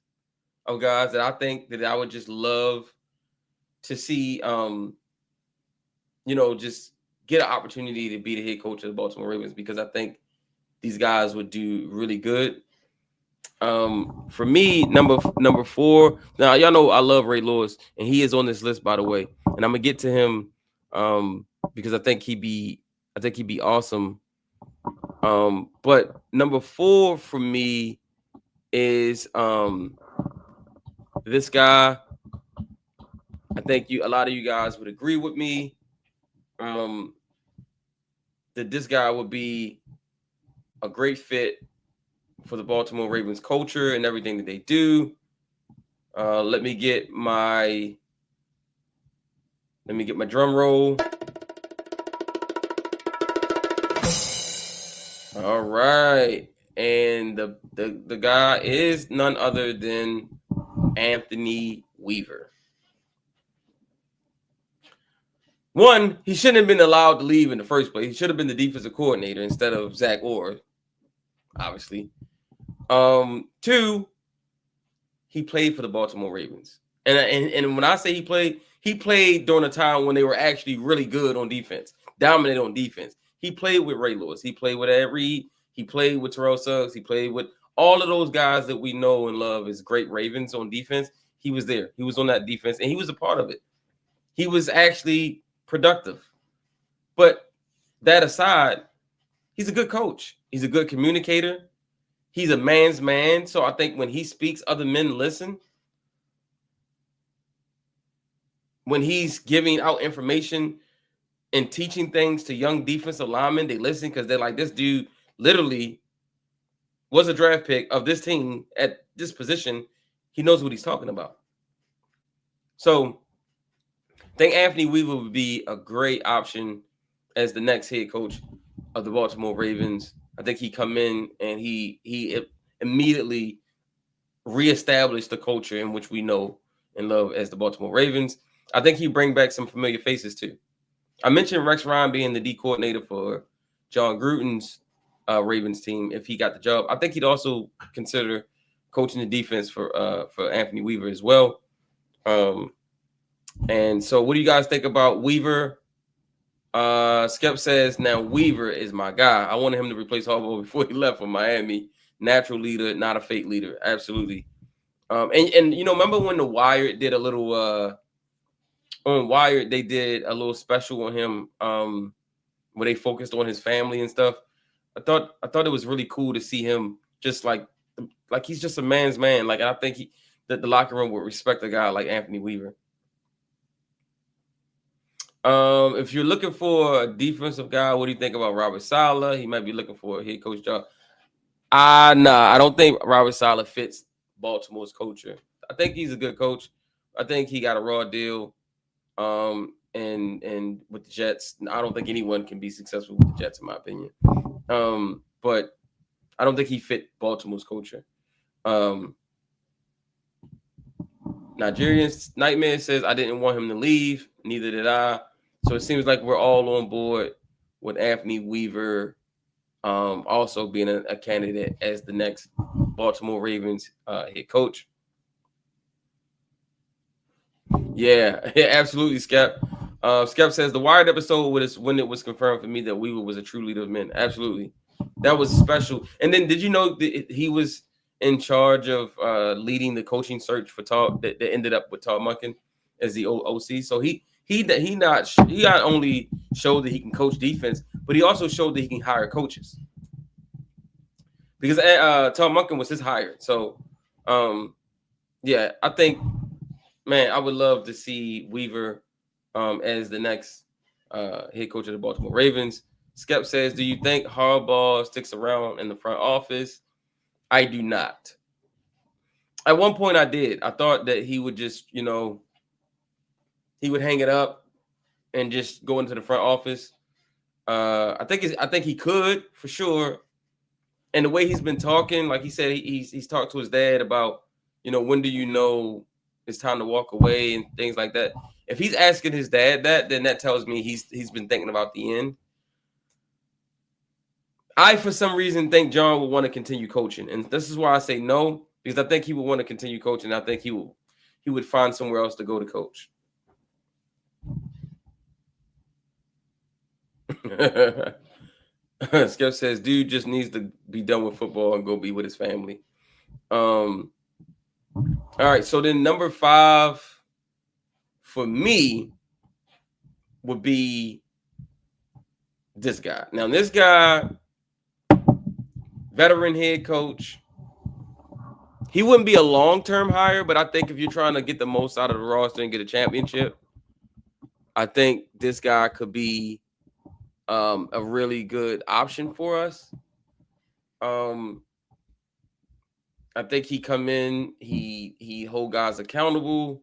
of guys that I think that I would just love to see, just get an opportunity to be the head coach of the Baltimore Ravens, because I think these guys would do really good. For me, number 4. Now, y'all know I love Ray Lewis, and he is on this list, by the way. And I'm gonna get to him because I think he'd be awesome. But number 4 for me is this guy. I think a lot of you guys would agree with me that this guy would be a great fit for the Baltimore Ravens culture and everything that they do. Let me get my drum roll. All right. And the guy is none other than Anthony Weaver. One, he shouldn't have been allowed to leave in the first place. He should have been the defensive coordinator instead of Zach Orr, obviously. 2, he played for the Baltimore Ravens. And when I say he played during a time when they were actually really good on defense, dominated on defense. He played with Ray Lewis. He played with Ed Reed. He played with Terrell Suggs. He played with all of those guys that we know and love as great Ravens on defense. He was there. He was on that defense, and he was a part of it. He was actually productive. But that aside, he's a good coach. He's a good communicator. He's a man's man. So I think when he speaks, other men listen. When he's giving out information and teaching things to young defensive linemen, they listen because they're like, this dude literally was a draft pick of this team at this position. He knows what he's talking about. So I think Anthony Weaver would be a great option as the next head coach of the Baltimore Ravens. I think he come in and he immediately reestablished the culture in which we know and love as the Baltimore Ravens. I think he bring back some familiar faces too. I mentioned Rex Ryan being the D coordinator for John Gruden's Ravens team if he got the job. I think he'd also consider coaching the defense for Anthony Weaver as well. And so what do you guys think about Weaver? Skep says, now Weaver is my guy. I wanted him to replace Harbaugh before he left for Miami. Natural leader, not a fake leader. Absolutely. And remember when The Wire did a little on Wired, they did a little special on him where they focused on his family and stuff. I thought it was really cool to see him just like he's just a man's man. Like, I think that the locker room would respect a guy like Anthony Weaver. If you're looking for a defensive guy, what do you think about Robert Saleh? He might be looking for a head coach job. Nah, I don't think Robert Saleh fits Baltimore's culture. I think he's a good coach. I think he got a raw deal. And with the Jets, I don't think anyone can be successful with the Jets, in my opinion. But I don't think he fit Baltimore's culture. Nigerian's Nightmare says, I didn't want him to leave. Neither did I. So it seems like we're all on board with Anthony Weaver also being a candidate as the next Baltimore Ravens head coach. Yeah, absolutely, Skep. Skep says, the Wired episode was when it was confirmed for me that Weaver was a true leader of men. Absolutely. That was special. And then did you know that he was in charge of leading the coaching search for Todd that ended up with Todd Monken as the OC. So he not only showed that he can coach defense, but he also showed that he can hire coaches. Because Todd Monken was his hire. So yeah, I think, man, I would love to see Weaver as the next head coach of the Baltimore Ravens. Skep says, do you think Harbaugh sticks around in the front office? I do not. At one point I did. I thought that he would just, he would hang it up and just go into the front office. I think he could for sure. And the way he's been talking, like he said, he's talked to his dad about, when do you know it's time to walk away and things like that. If he's asking his dad that, then that tells me he's been thinking about the end. I, for some reason, think John will want to continue coaching, and this is why I say no, because I think he would want to continue coaching. I think he would find somewhere else to go to coach. Skip says, dude just needs to be done with football and go be with his family. All right, so then number 5 for me would be this guy. Now, this guy, veteran head coach, he wouldn't be a long-term hire, but I think if you're trying to get the most out of the roster and get a championship, I think this guy could be a really good option for us. I think he come in, he hold guys accountable.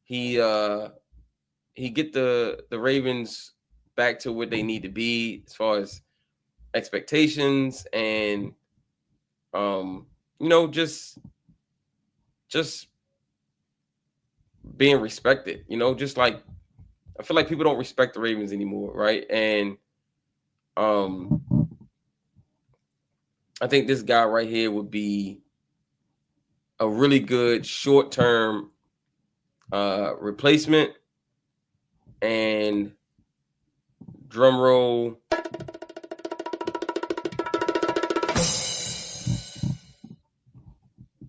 He get the Ravens back to what they need to be as far as expectations and just being respected. Just like I feel like people don't respect the Ravens anymore, right? And I think this guy right here would be a really good short-term replacement. And drum roll.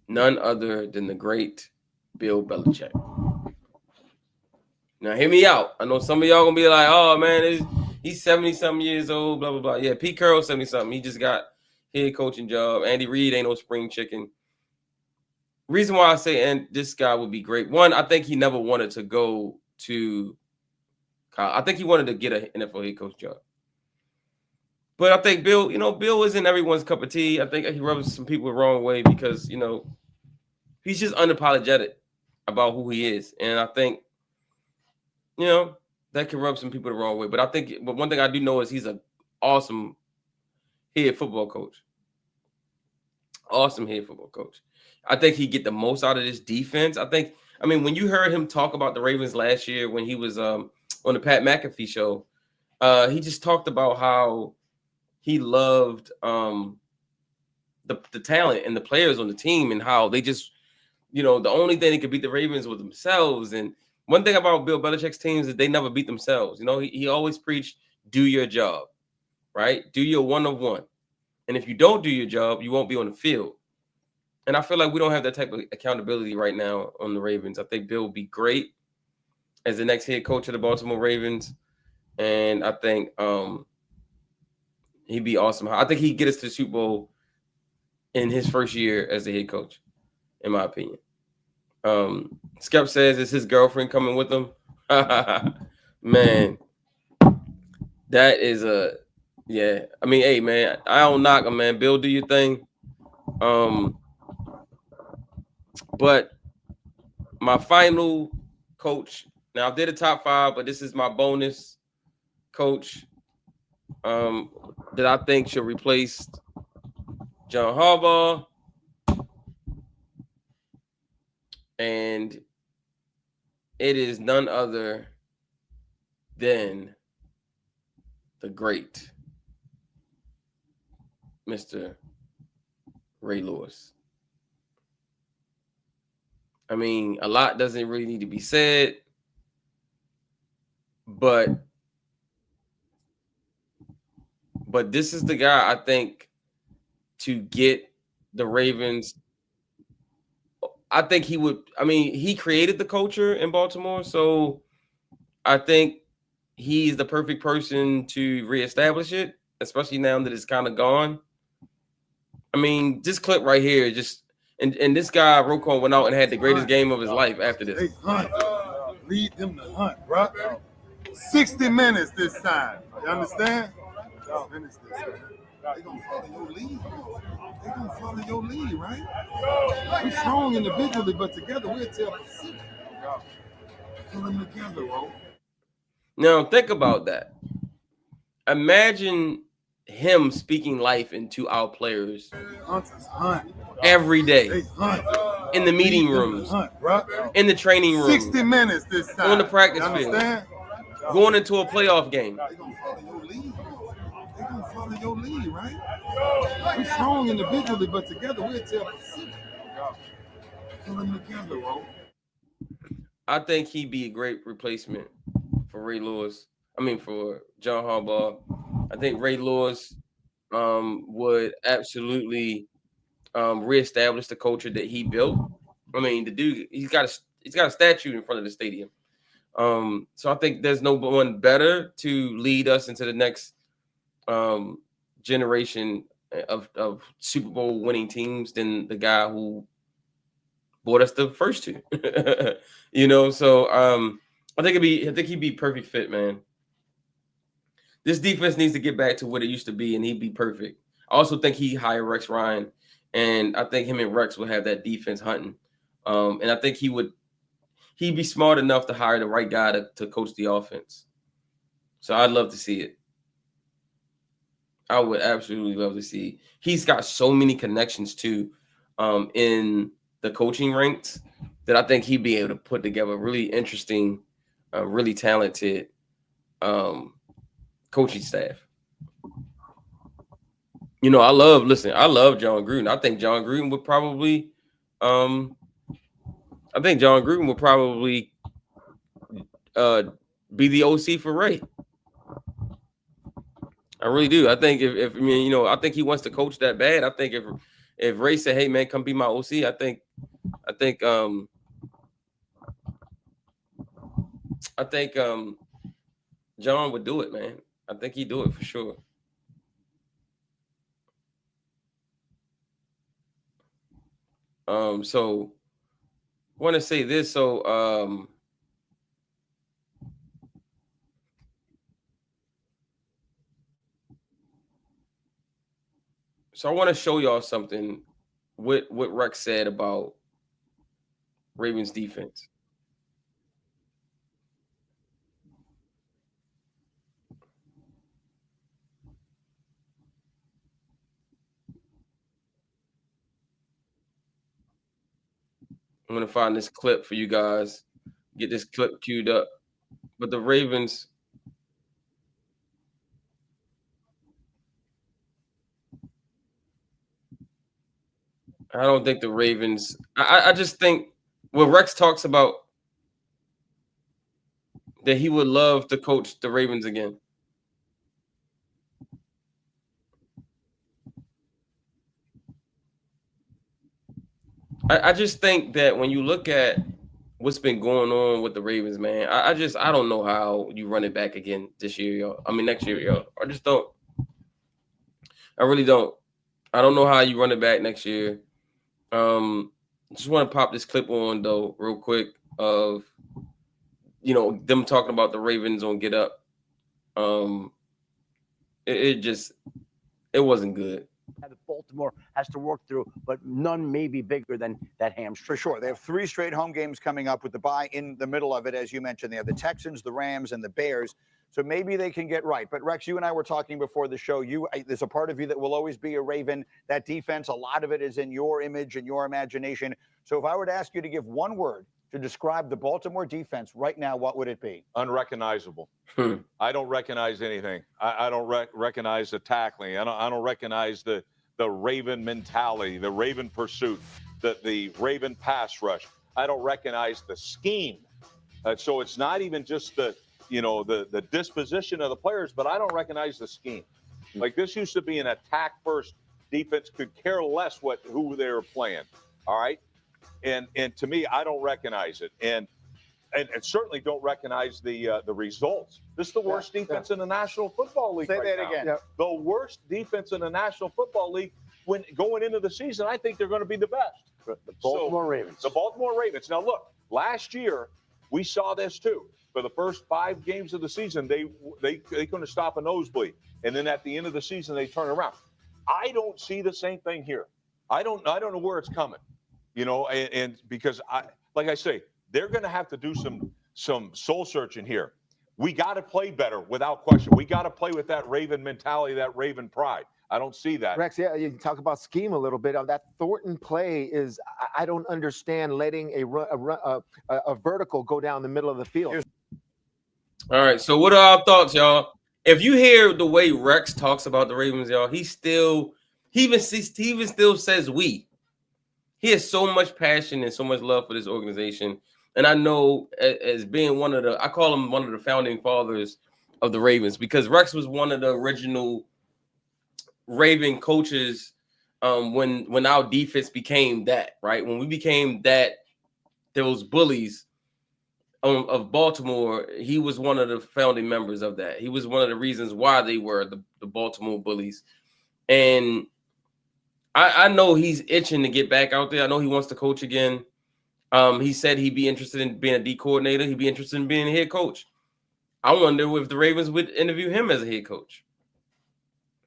None other than the great Bill Belichick. Now, hear me out. I know some of y'all gonna be like, "Oh man, he's 70-something years old." Blah blah blah. Yeah, Pete Carroll 70-something. He just got head coaching job. Andy Reid ain't no spring chicken. Reason why I say and this guy would be great. One, I think he never wanted to go to college. I think he wanted to get an NFL head coach job. But I think Bill, Bill isn't everyone's cup of tea. I think he rubs some people the wrong way because, he's just unapologetic about who he is. And I think, that can rub some people the wrong way. But one thing I do know is he's an awesome head football coach. Awesome head football coach. I think he get the most out of this defense. When you heard him talk about the Ravens last year when he was on the Pat McAfee show, he just talked about how he loved the talent and the players on the team and how they just, the only thing that could beat the Ravens was themselves. And one thing about Bill Belichick's teams is they never beat themselves. He always preached, do your job, right? Do your one-on-one. And if you don't do your job, you won't be on the field. And I feel like we don't have that type of accountability right now on the Ravens. I think Bill will be great as the next head coach of the Baltimore Ravens. And I think he'd be awesome. I think he'd get us to the Super Bowl in his first year as the head coach, in my opinion. Skep says, is his girlfriend coming with him? Man, that is yeah. Hey, man, I don't knock him, man. Bill, do your thing. But my final coach, now I did a top 5, but this is my bonus coach that I think should replace John Harbaugh. And it is none other than the great Mr. Ray Lewis. A lot doesn't really need to be said, but this is the guy I think to get the Ravens, I think he would. I mean, he created the culture in Baltimore, so I think he's the perfect person to reestablish it, especially now that it's kind of gone. I mean, this clip right here, just and this guy Rokon went out and had the greatest game of his life after this. They hunt. Lead them to hunt, bro. 60 minutes this time. You understand? Minutes this time. They gonna follow your lead. They gonna follow your lead, right? We're strong individually, but together we'll tell Pacific. Pull them together, bro. Now think about that. Imagine him speaking life into our players Hunters hunt. every day. They hunt. In the meeting rooms, hunt, bro. in the training room, 60 minutes this time. on the practice You field, understand? going into a playoff game. They gonna follow your lead. They gonna follow your lead, right? We're strong individually, but together we'll tell Pacific. Pull them together, bro. I think he'd be a great replacement for Ray Lewis. I mean, for John Harbaugh. I think Ray Lewis would absolutely reestablish the culture that he built. I mean, the dude, he's got a statue in front of the stadium. So I think there's no one better to lead us into the next generation of Super Bowl winning teams than the guy who brought us the first two. So I think he'd be perfect fit, man. This defense needs to get back to what it used to be, and he'd be perfect. I also think he hired Rex Ryan, and I think him and Rex would have that defense hunting. And I think he'd be smart enough to hire the right guy to coach the offense. So I'd love to see it. I would absolutely love to see. He's got so many connections too in the coaching ranks that I think he'd be able to put together a really interesting, really talented coaching staff. I love John Gruden. I think John Gruden would probably be the OC for Ray. I really do. I think I think he wants to coach that bad. I think if Ray said, "Hey man, come be my OC," I think John would do it, man. I think he'd do it for sure. So I want to say this. So I want to show y'all something. What Rex said about Ravens defense. I'm gonna find this clip for you guys. Get this clip queued up. But the Ravens. I don't think the Ravens. I just think when Rex talks about that he would love to coach the Ravens again. I just think that when you look at what's been going on with the Ravens, man, I don't know how you run it back again this year, y'all. I mean next year, y'all. I just don't. I really don't. I don't know how you run it back next year. Just want to pop this clip on though, real quick, of them talking about the Ravens on Get Up. It wasn't good. That Baltimore has to work through, but none may be bigger than that hamstring. For sure. They have 3 straight home games coming up with the bye in the middle of it. As you mentioned, they have the Texans, the Rams, and the Bears. So maybe they can get right. But Rex, you and I were talking before the show. There's a part of you that will always be a Raven. That defense, a lot of it is in your image and your imagination. So if I were to ask you to give one word to describe the Baltimore defense right now, what would it be? Unrecognizable. I don't recognize anything. I don't recognize the tackling. I don't recognize the Raven mentality, the Raven pursuit, the Raven pass rush. I don't recognize the scheme. So it's not even just the disposition of the players, but I don't recognize the scheme. Like this used to be an attack first defense could care less who they were playing. All right. And to me, I don't recognize it. And certainly don't recognize the results. This is the worst defense in the National Football League. Say right that now. again. Yeah. The worst defense in the National Football League. When going into the season, I think they're going to be the best. The Baltimore Ravens. The Baltimore Ravens. Now, look, last year we saw this too. For the first 5 games of the season, they couldn't stop a nosebleed, and then at the end of the season, they turn around. I don't see the same thing here. I don't know where it's coming, and because like I say, they're going to have to do some soul searching here. We got to play better without question. We got to play with that Raven mentality, that Raven pride. I don't see that. Rex, yeah, you talk about scheme a little bit. That Thornton play is, I don't understand letting a vertical go down the middle of the field. All right, so what are our thoughts, y'all? If you hear the way Rex talks about the Ravens, y'all, he even still says we. He has so much passion and so much love for this organization. And I know as being I call him one of the founding fathers of the Ravens, because Rex was one of the original Raven coaches when our defense became that, right? When we became those bullies of Baltimore, he was one of the founding members of that. He was one of the reasons why they were the Baltimore bullies. And I know he's itching to get back out there. I know he wants to coach again. He said he'd be interested in being a D coordinator. He'd be interested in being a head coach. I wonder if the Ravens would interview him as a head coach.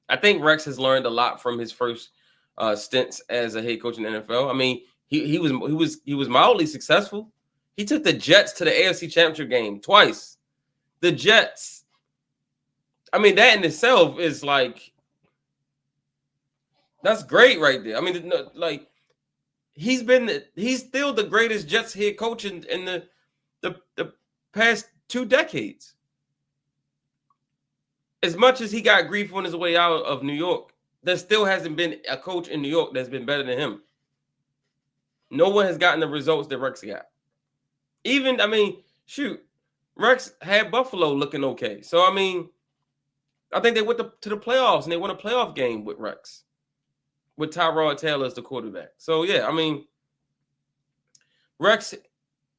I think Rex has learned a lot from his first stints as a head coach in the NFL. I mean, he was mildly successful. He took the Jets to the AFC Championship game twice. The Jets. I mean, that in itself is like, that's great right there. I mean, like, he's still the greatest Jets head coach in the past 2 decades. As much as he got grief on his way out of New York, there still hasn't been a coach in New York that's been better than him. No one has gotten the results that Rex got. Even, I mean, shoot, Rex had Buffalo looking okay. So, I mean, I think they went to the playoffs and they won a playoff game with Rex, with Tyrod Taylor as the quarterback. So, yeah, I mean, Rex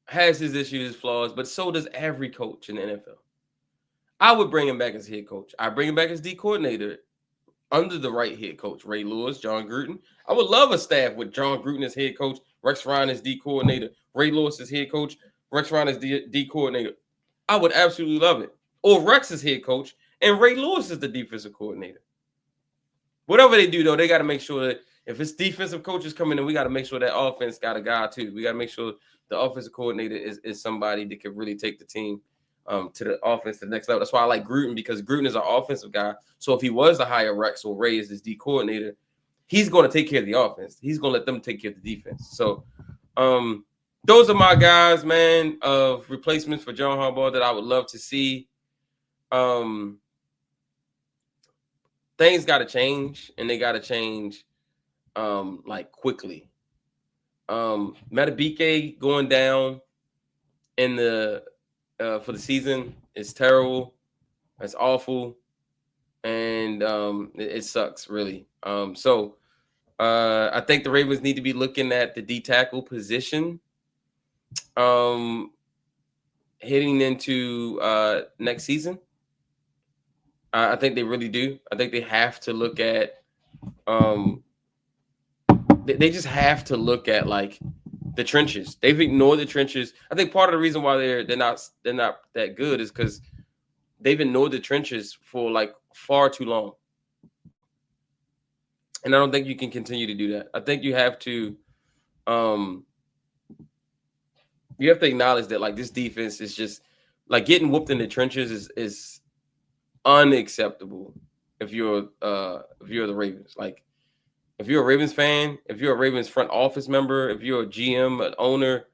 has his issues, his flaws, but so does every coach in the NFL. I would bring him back as head coach. I'd bring him back as D coordinator under the right head coach, Ray Lewis, John Gruden. I would love a staff with John Gruden as head coach, Rex Ryan as D coordinator, Ray Lewis as head coach, Rex Ryan as D coordinator. I would absolutely love it. Or Rex as head coach and Ray Lewis as the defensive coordinator. Whatever they do, though, they got to make sure that if it's defensive coaches coming in, we got to make sure that offense got a guy, too. We got to make sure the offensive coordinator is somebody that can really take the team to the offense to the next level. That's why I like Gruden, because Gruden is an offensive guy. So if he was to hire Rex or Ray as his D coordinator, he's going to take care of the offense. He's going to let them take care of the defense. So those are my guys, man, of replacements for John Harbaugh that I would love to see. Things got to change, and they got to change like quickly. Matabike going down in the for the season is terrible. It's awful, and it sucks really. So I think the Ravens need to be looking at the D tackle position heading into next season. I think they really do. I think they have to look at they just have to look at like the trenches. They've ignored the trenches. I think part of the reason why they're not that good is because they've ignored the trenches for like far too long. And I don't think you can continue to do that. I think you have to acknowledge that like this defense is just like getting whooped in the trenches is unacceptable if you're the Ravens. Like if you're a Ravens fan, if you're a Ravens front office member, if you're a GM, an owner,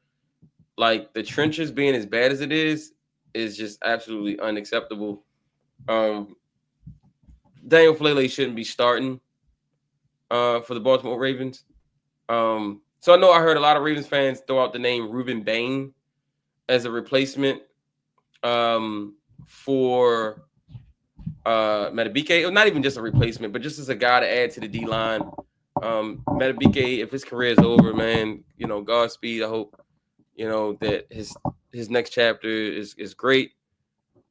like the trenches being as bad as it is just absolutely unacceptable. Daniel Fleley shouldn't be starting for the Baltimore Ravens. So I know I heard a lot of Ravens fans throw out the name Ruben Bain as a replacement for Matabike, or not even just a replacement, but just as a guy to add to the D line. Matabike, if his career is over, man, Godspeed. I hope that his next chapter is great.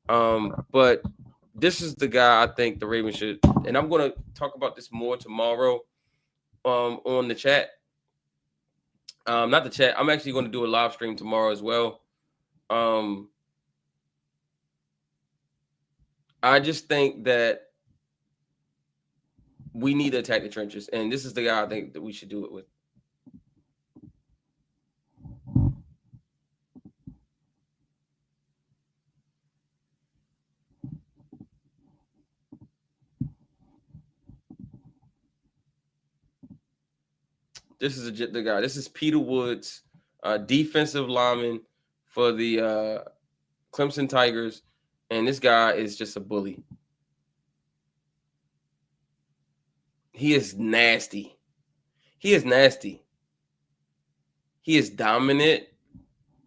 But this is the guy I think the Ravens should, and I'm going to talk about this more tomorrow on the chat. Not the chat. I'm actually going to do a live stream tomorrow as well. I just think that we need to attack the trenches, and this is the guy I think that we should do it with. This is the guy. This is Peter Woods, defensive lineman for the Clemson Tigers, and this guy is just a bully. He is nasty. He is nasty. He is dominant.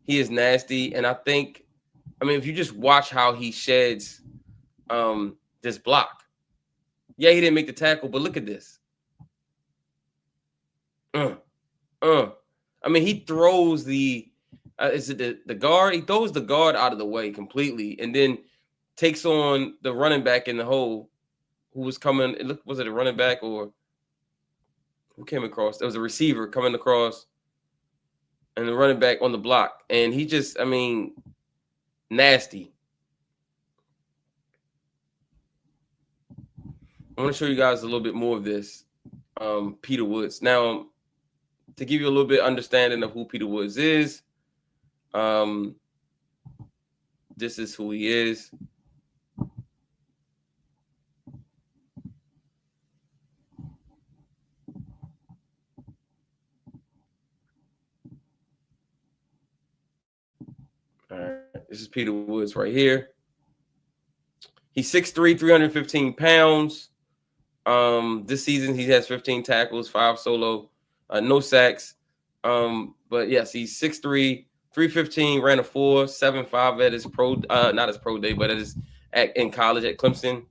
He is nasty, and I mean, if you just watch how he sheds this block. Yeah, he didn't make the tackle, but look at this. I mean, he throws the is it the guard? He throws the guard out of the way completely, and then takes on the running back in the hole who was coming. Was it a running back or who came across? There was a receiver coming across, and the running back on the block, and he just, I mean, nasty. I want to show you guys a little bit more of this. Peter Woods. Now, to give you a little bit understanding of who Peter Woods is, this is who he is. All right, this is Peter Woods right here. He's 6'3", 315 pounds. This season, he has 15 tackles, 5 solo, no sacks. But yes, he's 6'3", 315, ran a 4.75 at his pro, not his pro day, but in college at Clemson.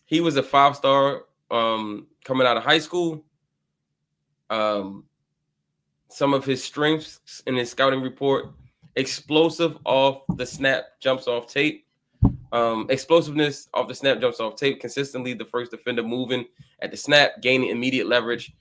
He was a 5-star coming out of high school. Some of his strengths in his scouting report: explosive off the snap, jumps off tape. Explosiveness off the snap, jumps off tape, consistently the first defender moving at the snap, gaining immediate leverage,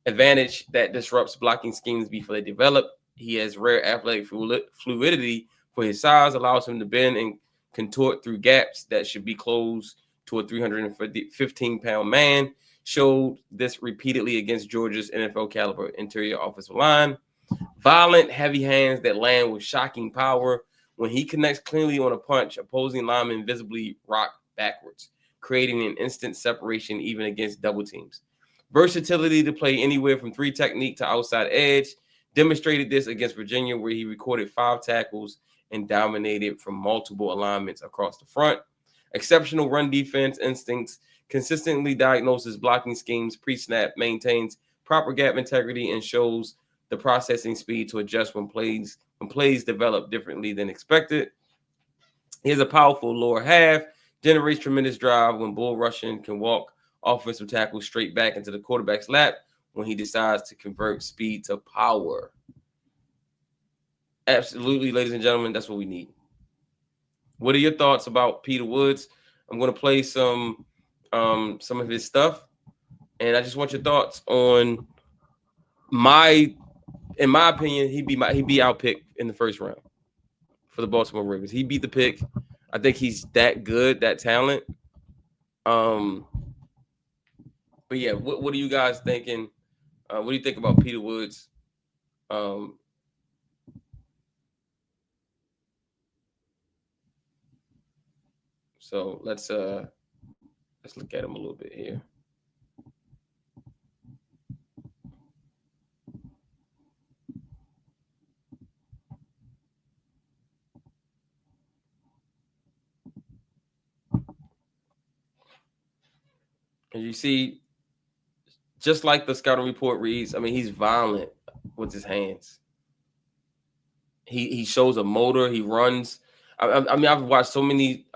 advantage that disrupts blocking schemes before they develop. He has rare athletic fluidity for his size, allows him to bend and contort through gaps that should be closed to a 315-pound man. Showed this repeatedly against Georgia's NFL caliber interior offensive line. Violent, heavy hands that land with shocking power. When he connects cleanly on a punch, opposing linemen visibly rock backwards, creating an instant separation even against double teams. Versatility to play anywhere from 3 technique to outside edge. Demonstrated this against Virginia, where he recorded 5 tackles and dominated from multiple alignments across the front. Exceptional run defense instincts, consistently diagnoses blocking schemes pre-snap, maintains proper gap integrity, and shows the processing speed to adjust when plays develop differently than expected. He has a powerful lower half, generates tremendous drive when bull rushing, can walk offensive tackle straight back into the quarterback's lap when he decides to convert speed to power. Absolutely, ladies and gentlemen, that's what we need. What are your thoughts about Peter Woods? I'm going to play some of his stuff, and I just want your thoughts on in my opinion, he'd be outpicked in the first round for the Baltimore Ravens. He beat the pick. I think he's that good, that talent. But yeah, what are you guys thinking? What do you think about Peter Woods? So let's look at him a little bit here. And you see, just like the scouting report reads, I mean, he's violent with his hands. He shows a motor. He runs. I mean, I've watched so many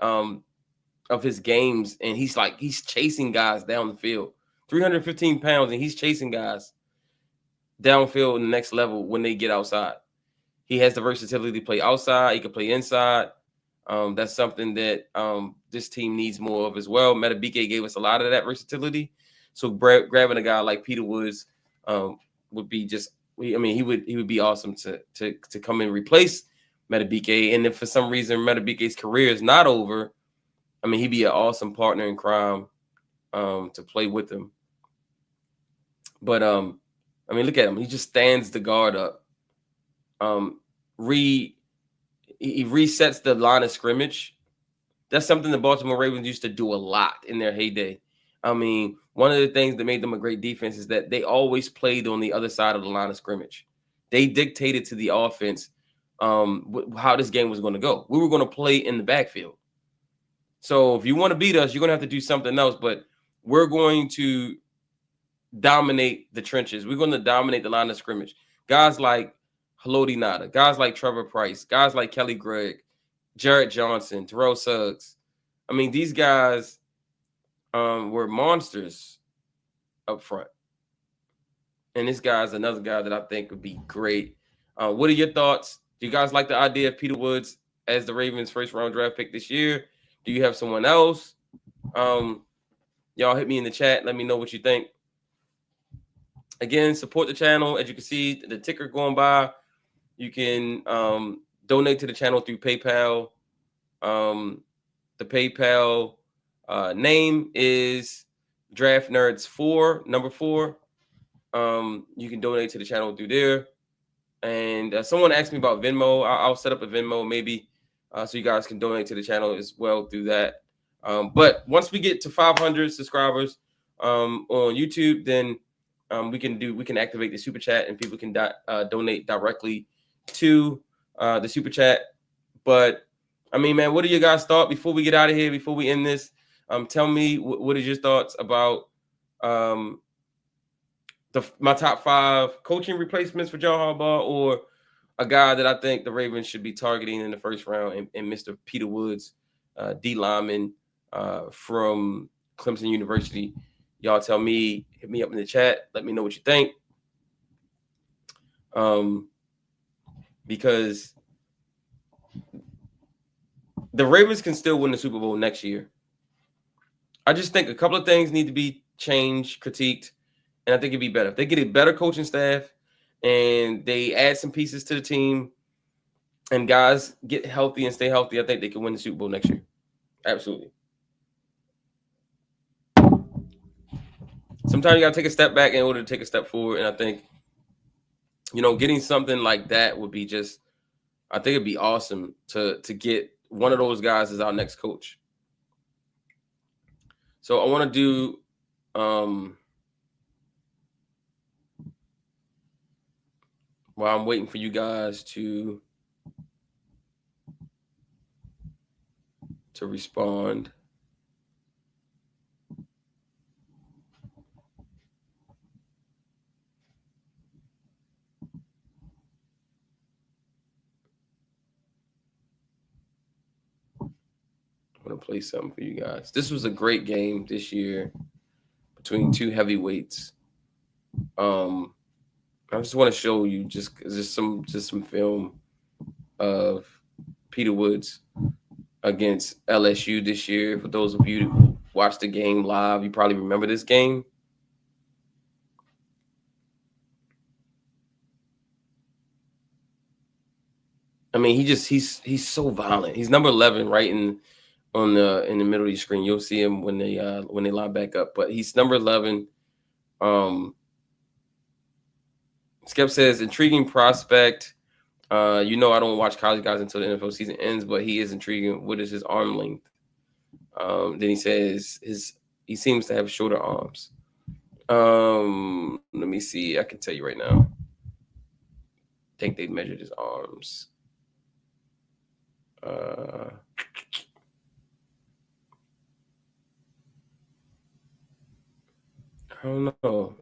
of his games, and he's chasing guys down the field. 315 pounds, and he's chasing guys downfield in the next level when they get outside. He has the versatility to play outside. He can play inside. That's something that this team needs more of as well. Metabike gave us a lot of that versatility. So grabbing a guy like Peter Woods would be just. I mean, he would be awesome to come and replace Metabike. And if for some reason Metabike's career is not over, I mean, he'd be an awesome partner in crime to play with him. But I mean, look at him. He just stands the guard up. He resets the line of scrimmage. That's something the Baltimore Ravens used to do a lot in their heyday. I mean, one of the things that made them a great defense is that they always played on the other side of the line of scrimmage. They dictated to the offense how this game was going to go. We were going to play in the backfield. So if you want to beat us, you're going to have to do something else. But we're going to dominate the trenches. We're going to dominate the line of scrimmage. Guys like Haloti Nada, guys like Trevor Price, guys like Kelly Gregg, Jarrett Johnson, Terrell Suggs. I mean, these guys were monsters up front. And this guy's another guy that I think would be great. What are your thoughts? Do you guys like the idea of Peter Woods as the Ravens' first-round draft pick this year? Do you have someone else? Y'all hit me in the chat. Let me know what you think. Again, support the channel. As you can see, the ticker going by. You can donate to the channel through PayPal. The PayPal name is DraftNerds 4, number 4. You can donate to the channel through there. And someone asked me about Venmo. I'll set up a Venmo maybe so you guys can donate to the channel as well through that. But once we get to 500 subscribers on YouTube, then we can activate the super chat and people can donate directly to the super chat. But I mean, man, what do you guys thought before we get out of here? Before we end this, tell me what is your thoughts about my top 5 coaching replacements for John Harbaugh, or a guy that I think the Ravens should be targeting in the first round, and Mr. Peter Woods, D lineman from Clemson University. Y'all tell me, hit me up in the chat. Let me know what you think. Because the Ravens can still win the Super Bowl next year. I just think a couple of things need to be changed, critiqued, and I think it'd be better if they get a better coaching staff and they add some pieces to the team and guys get healthy and stay healthy. I think they can win the Super Bowl next year. Absolutely. Sometimes you got to take a step back in order to take a step forward. And I think, getting something like that would be I think it'd be awesome to get one of those guys as our next coach. So I want to do, while I'm waiting for you guys to respond. I'm going to play something for you guys. This was a great game this year between two heavyweights. I just want to show you just some film of Peter Woods against LSU this year. For those of you who watched the game live, you probably remember this game. I mean, he's so violent. He's number 11 right in the middle of your screen. You'll see him when they line back up. But he's number 11. Skep says, intriguing prospect. I don't watch college guys until the NFL season ends, but he is intriguing. What is his arm length? Then he says he seems to have shorter arms. Let me see. I can tell you right now. I think they measured his arms. I don't know.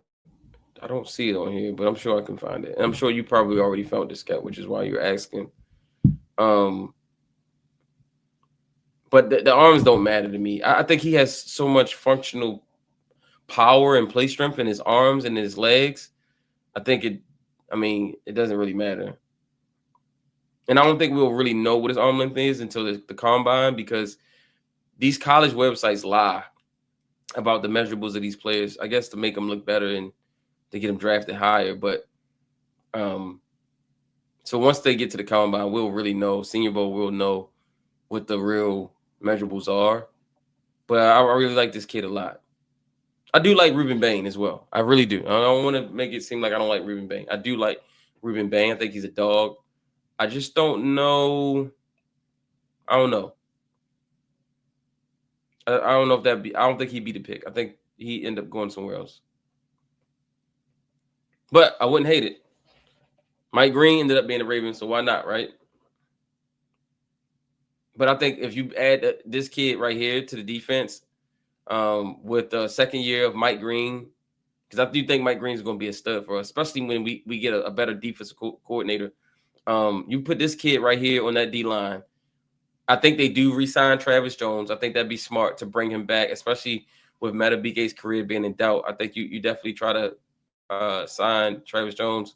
I don't see it on here, but I'm sure I can find it. And I'm sure you probably already found this, Scott, which is why you're asking. But the arms don't matter to me. I think he has so much functional power and play strength in his arms and in his legs. It doesn't really matter. And I don't think we'll really know what his arm length is until the combine, because these college websites lie about the measurables of these players, I guess to make them look better and to get them drafted higher. But so once they get to the combine, we'll really know. Senior Bowl, we'll know what the real measurables are. But I really like this kid a lot. I do like Ruben Bain as well. I really do. I don't want to make it seem like I don't like Ruben Bain. I do like Ruben Bain. I think he's a dog. I just don't know. I don't know. I don't know if that'd be. I don't think he'd be the pick. I think he end up going somewhere else. But I wouldn't hate it. Mike Green ended up being a Raven, so why not, right? But I think if you add this kid right here to the defense, with the second year of Mike Green, because I do think Mike Green is going to be a stud for us, especially when we get a better defensive coordinator. You put this kid right here on that D line. I think they do re-sign Travis Jones. I think that'd be smart to bring him back, especially with Matabike's career being in doubt. I think you definitely try to sign Travis Jones.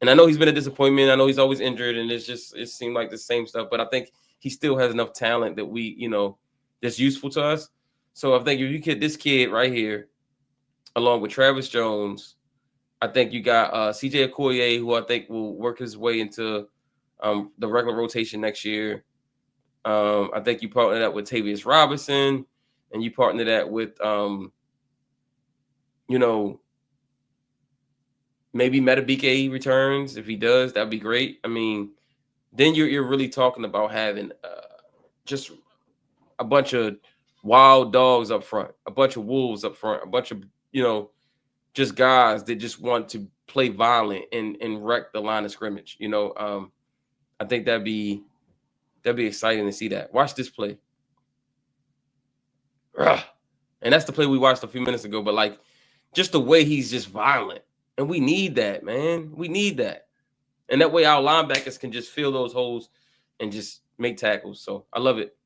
And I know he's been a disappointment. I know he's always injured, and it seemed like the same stuff. But I think he still has enough talent that that's useful to us. So I think if you get this kid right here, along with Travis Jones, I think you got CJ Okoye, who I think will work his way into the regular rotation next year. I think you partner that with Tavius Robinson, and you partner that with, maybe Matabike returns. If he does, that'd be great. I mean, then you're really talking about having just a bunch of wild dogs up front, a bunch of wolves up front, a bunch of, just guys that just want to play violent and wreck the line of scrimmage. I think that'd be exciting to see that. Watch this play. Ugh. And that's the play we watched a few minutes ago, but like just the way he's just violent. And we need that, man. We need that. And that way our linebackers can just fill those holes and just make tackles. So I love it.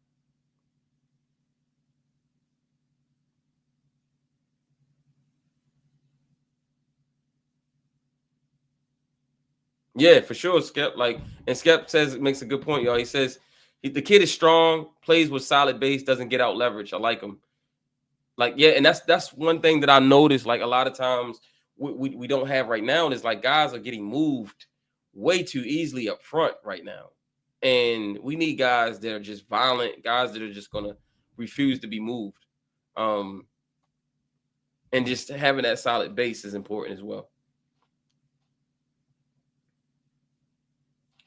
Yeah, for sure, Skep. And Skep makes a good point, y'all. He says the kid is strong, plays with solid base, doesn't get out leverage. I like him. And that's one thing that I noticed. Like a lot of times we don't have right now, and it's like guys are getting moved way too easily up front right now, and we need guys that are just violent, guys that are just gonna refuse to be moved, and just having that solid base is important as well.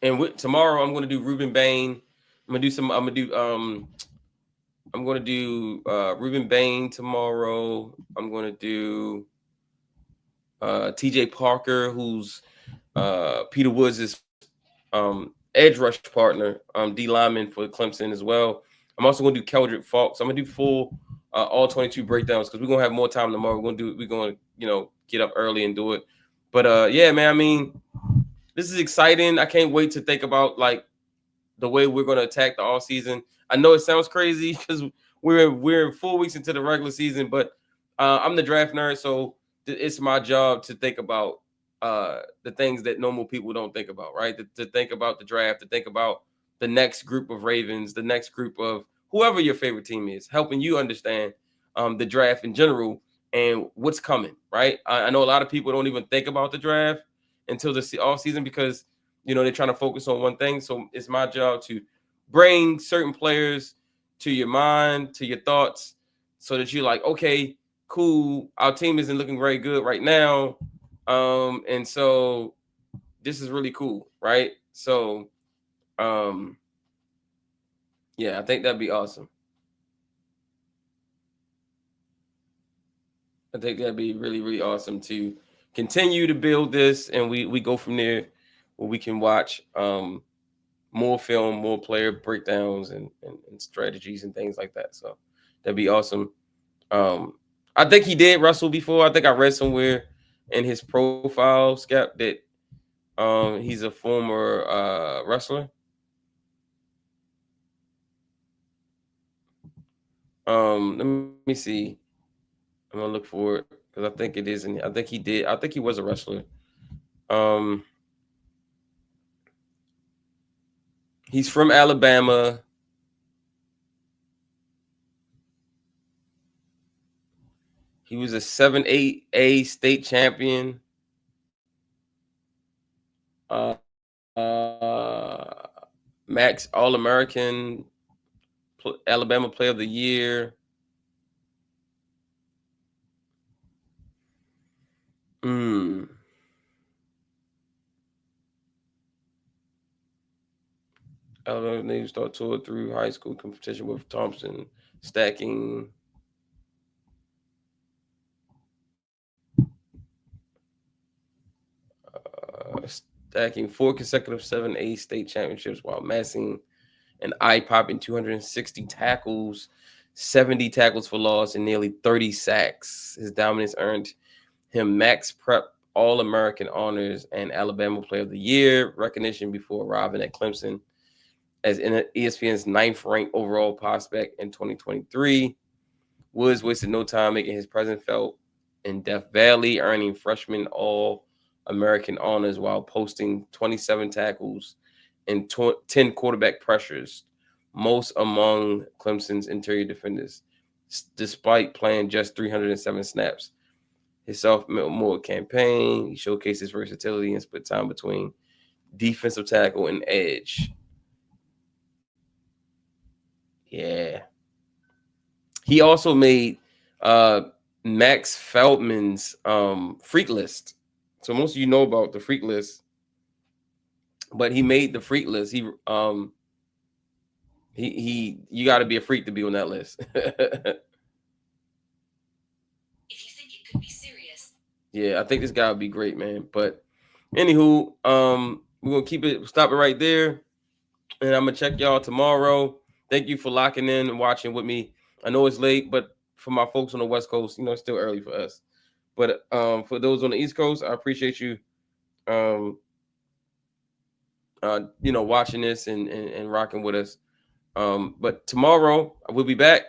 And tomorrow I'm going to do Ruben Bain. I'm going to do Ruben Bain tomorrow. I'm going to do TJ Parker, who's Peter Woods' edge rush partner, D lineman for Clemson as well. I'm also going to do Keldrick Falk. So I'm going to do full all 22 breakdowns because we're going to have more time tomorrow. We're going to get up early and do it. But yeah, man, I mean, this is exciting. I can't wait to think about like the way we're going to attack the off season. I know it sounds crazy because we're 4 weeks into the regular season, but I'm the draft nerd, so it's my job to think about the things that normal people don't think about, right? To think about the draft, to think about the next group of Ravens, the next group of whoever your favorite team is, helping you understand the draft in general and what's coming, right? I know a lot of people don't even think about the draft until the off season because they're trying to focus on one thing. So it's my job to bring certain players to your mind, to your thoughts, so that you're like, okay, cool. Our team isn't looking very good right now, and so this is really cool, right? So, yeah, I think that'd be awesome. I think that'd be really, really awesome to continue to build this, and we go from there where we can watch more film, more player breakdowns and strategies and things like that. So that'd be awesome. I think he did wrestle before. I think I read somewhere in his profile, Scap, that he's a former wrestler. Let me see. I'm gonna look for it because I think it is, and I think he did. I think he was a wrestler. He's from Alabama. He was a 7-8A state champion. Max All-American, Alabama Player of the Year. Alabama native start tour through high school competition with Thompson, stacking. Stacking 4 consecutive 7A state championships while amassing an eye-popping 260 tackles, 70 tackles for loss, and nearly 30 sacks. His dominance earned him Max Prep All-American honors and Alabama Player of the Year recognition before arriving at Clemson as ESPN's 9th-ranked overall prospect in 2023. Woods wasted no time making his presence felt in Death Valley, earning freshman All-American honors while posting 27 tackles and 10 quarterback pressures, most among Clemson's interior defenders, despite playing just 307 snaps. His sophomore campaign, he showcased his versatility and split time between defensive tackle and edge. Yeah. He also made Max Feldman's freak list. So most of you know about the freak list, but he made the freak list. He you got to be a freak to be on that list. If you think it could be serious. Yeah, I think this guy would be great, man. But anywho, we're gonna stop it right there, and I'm gonna check y'all tomorrow. Thank you for locking in and watching with me. I know it's late, but for my folks on the West Coast, it's still early for us. But for those on the East Coast, I appreciate you, watching this and rocking with us. But tomorrow we'll be back.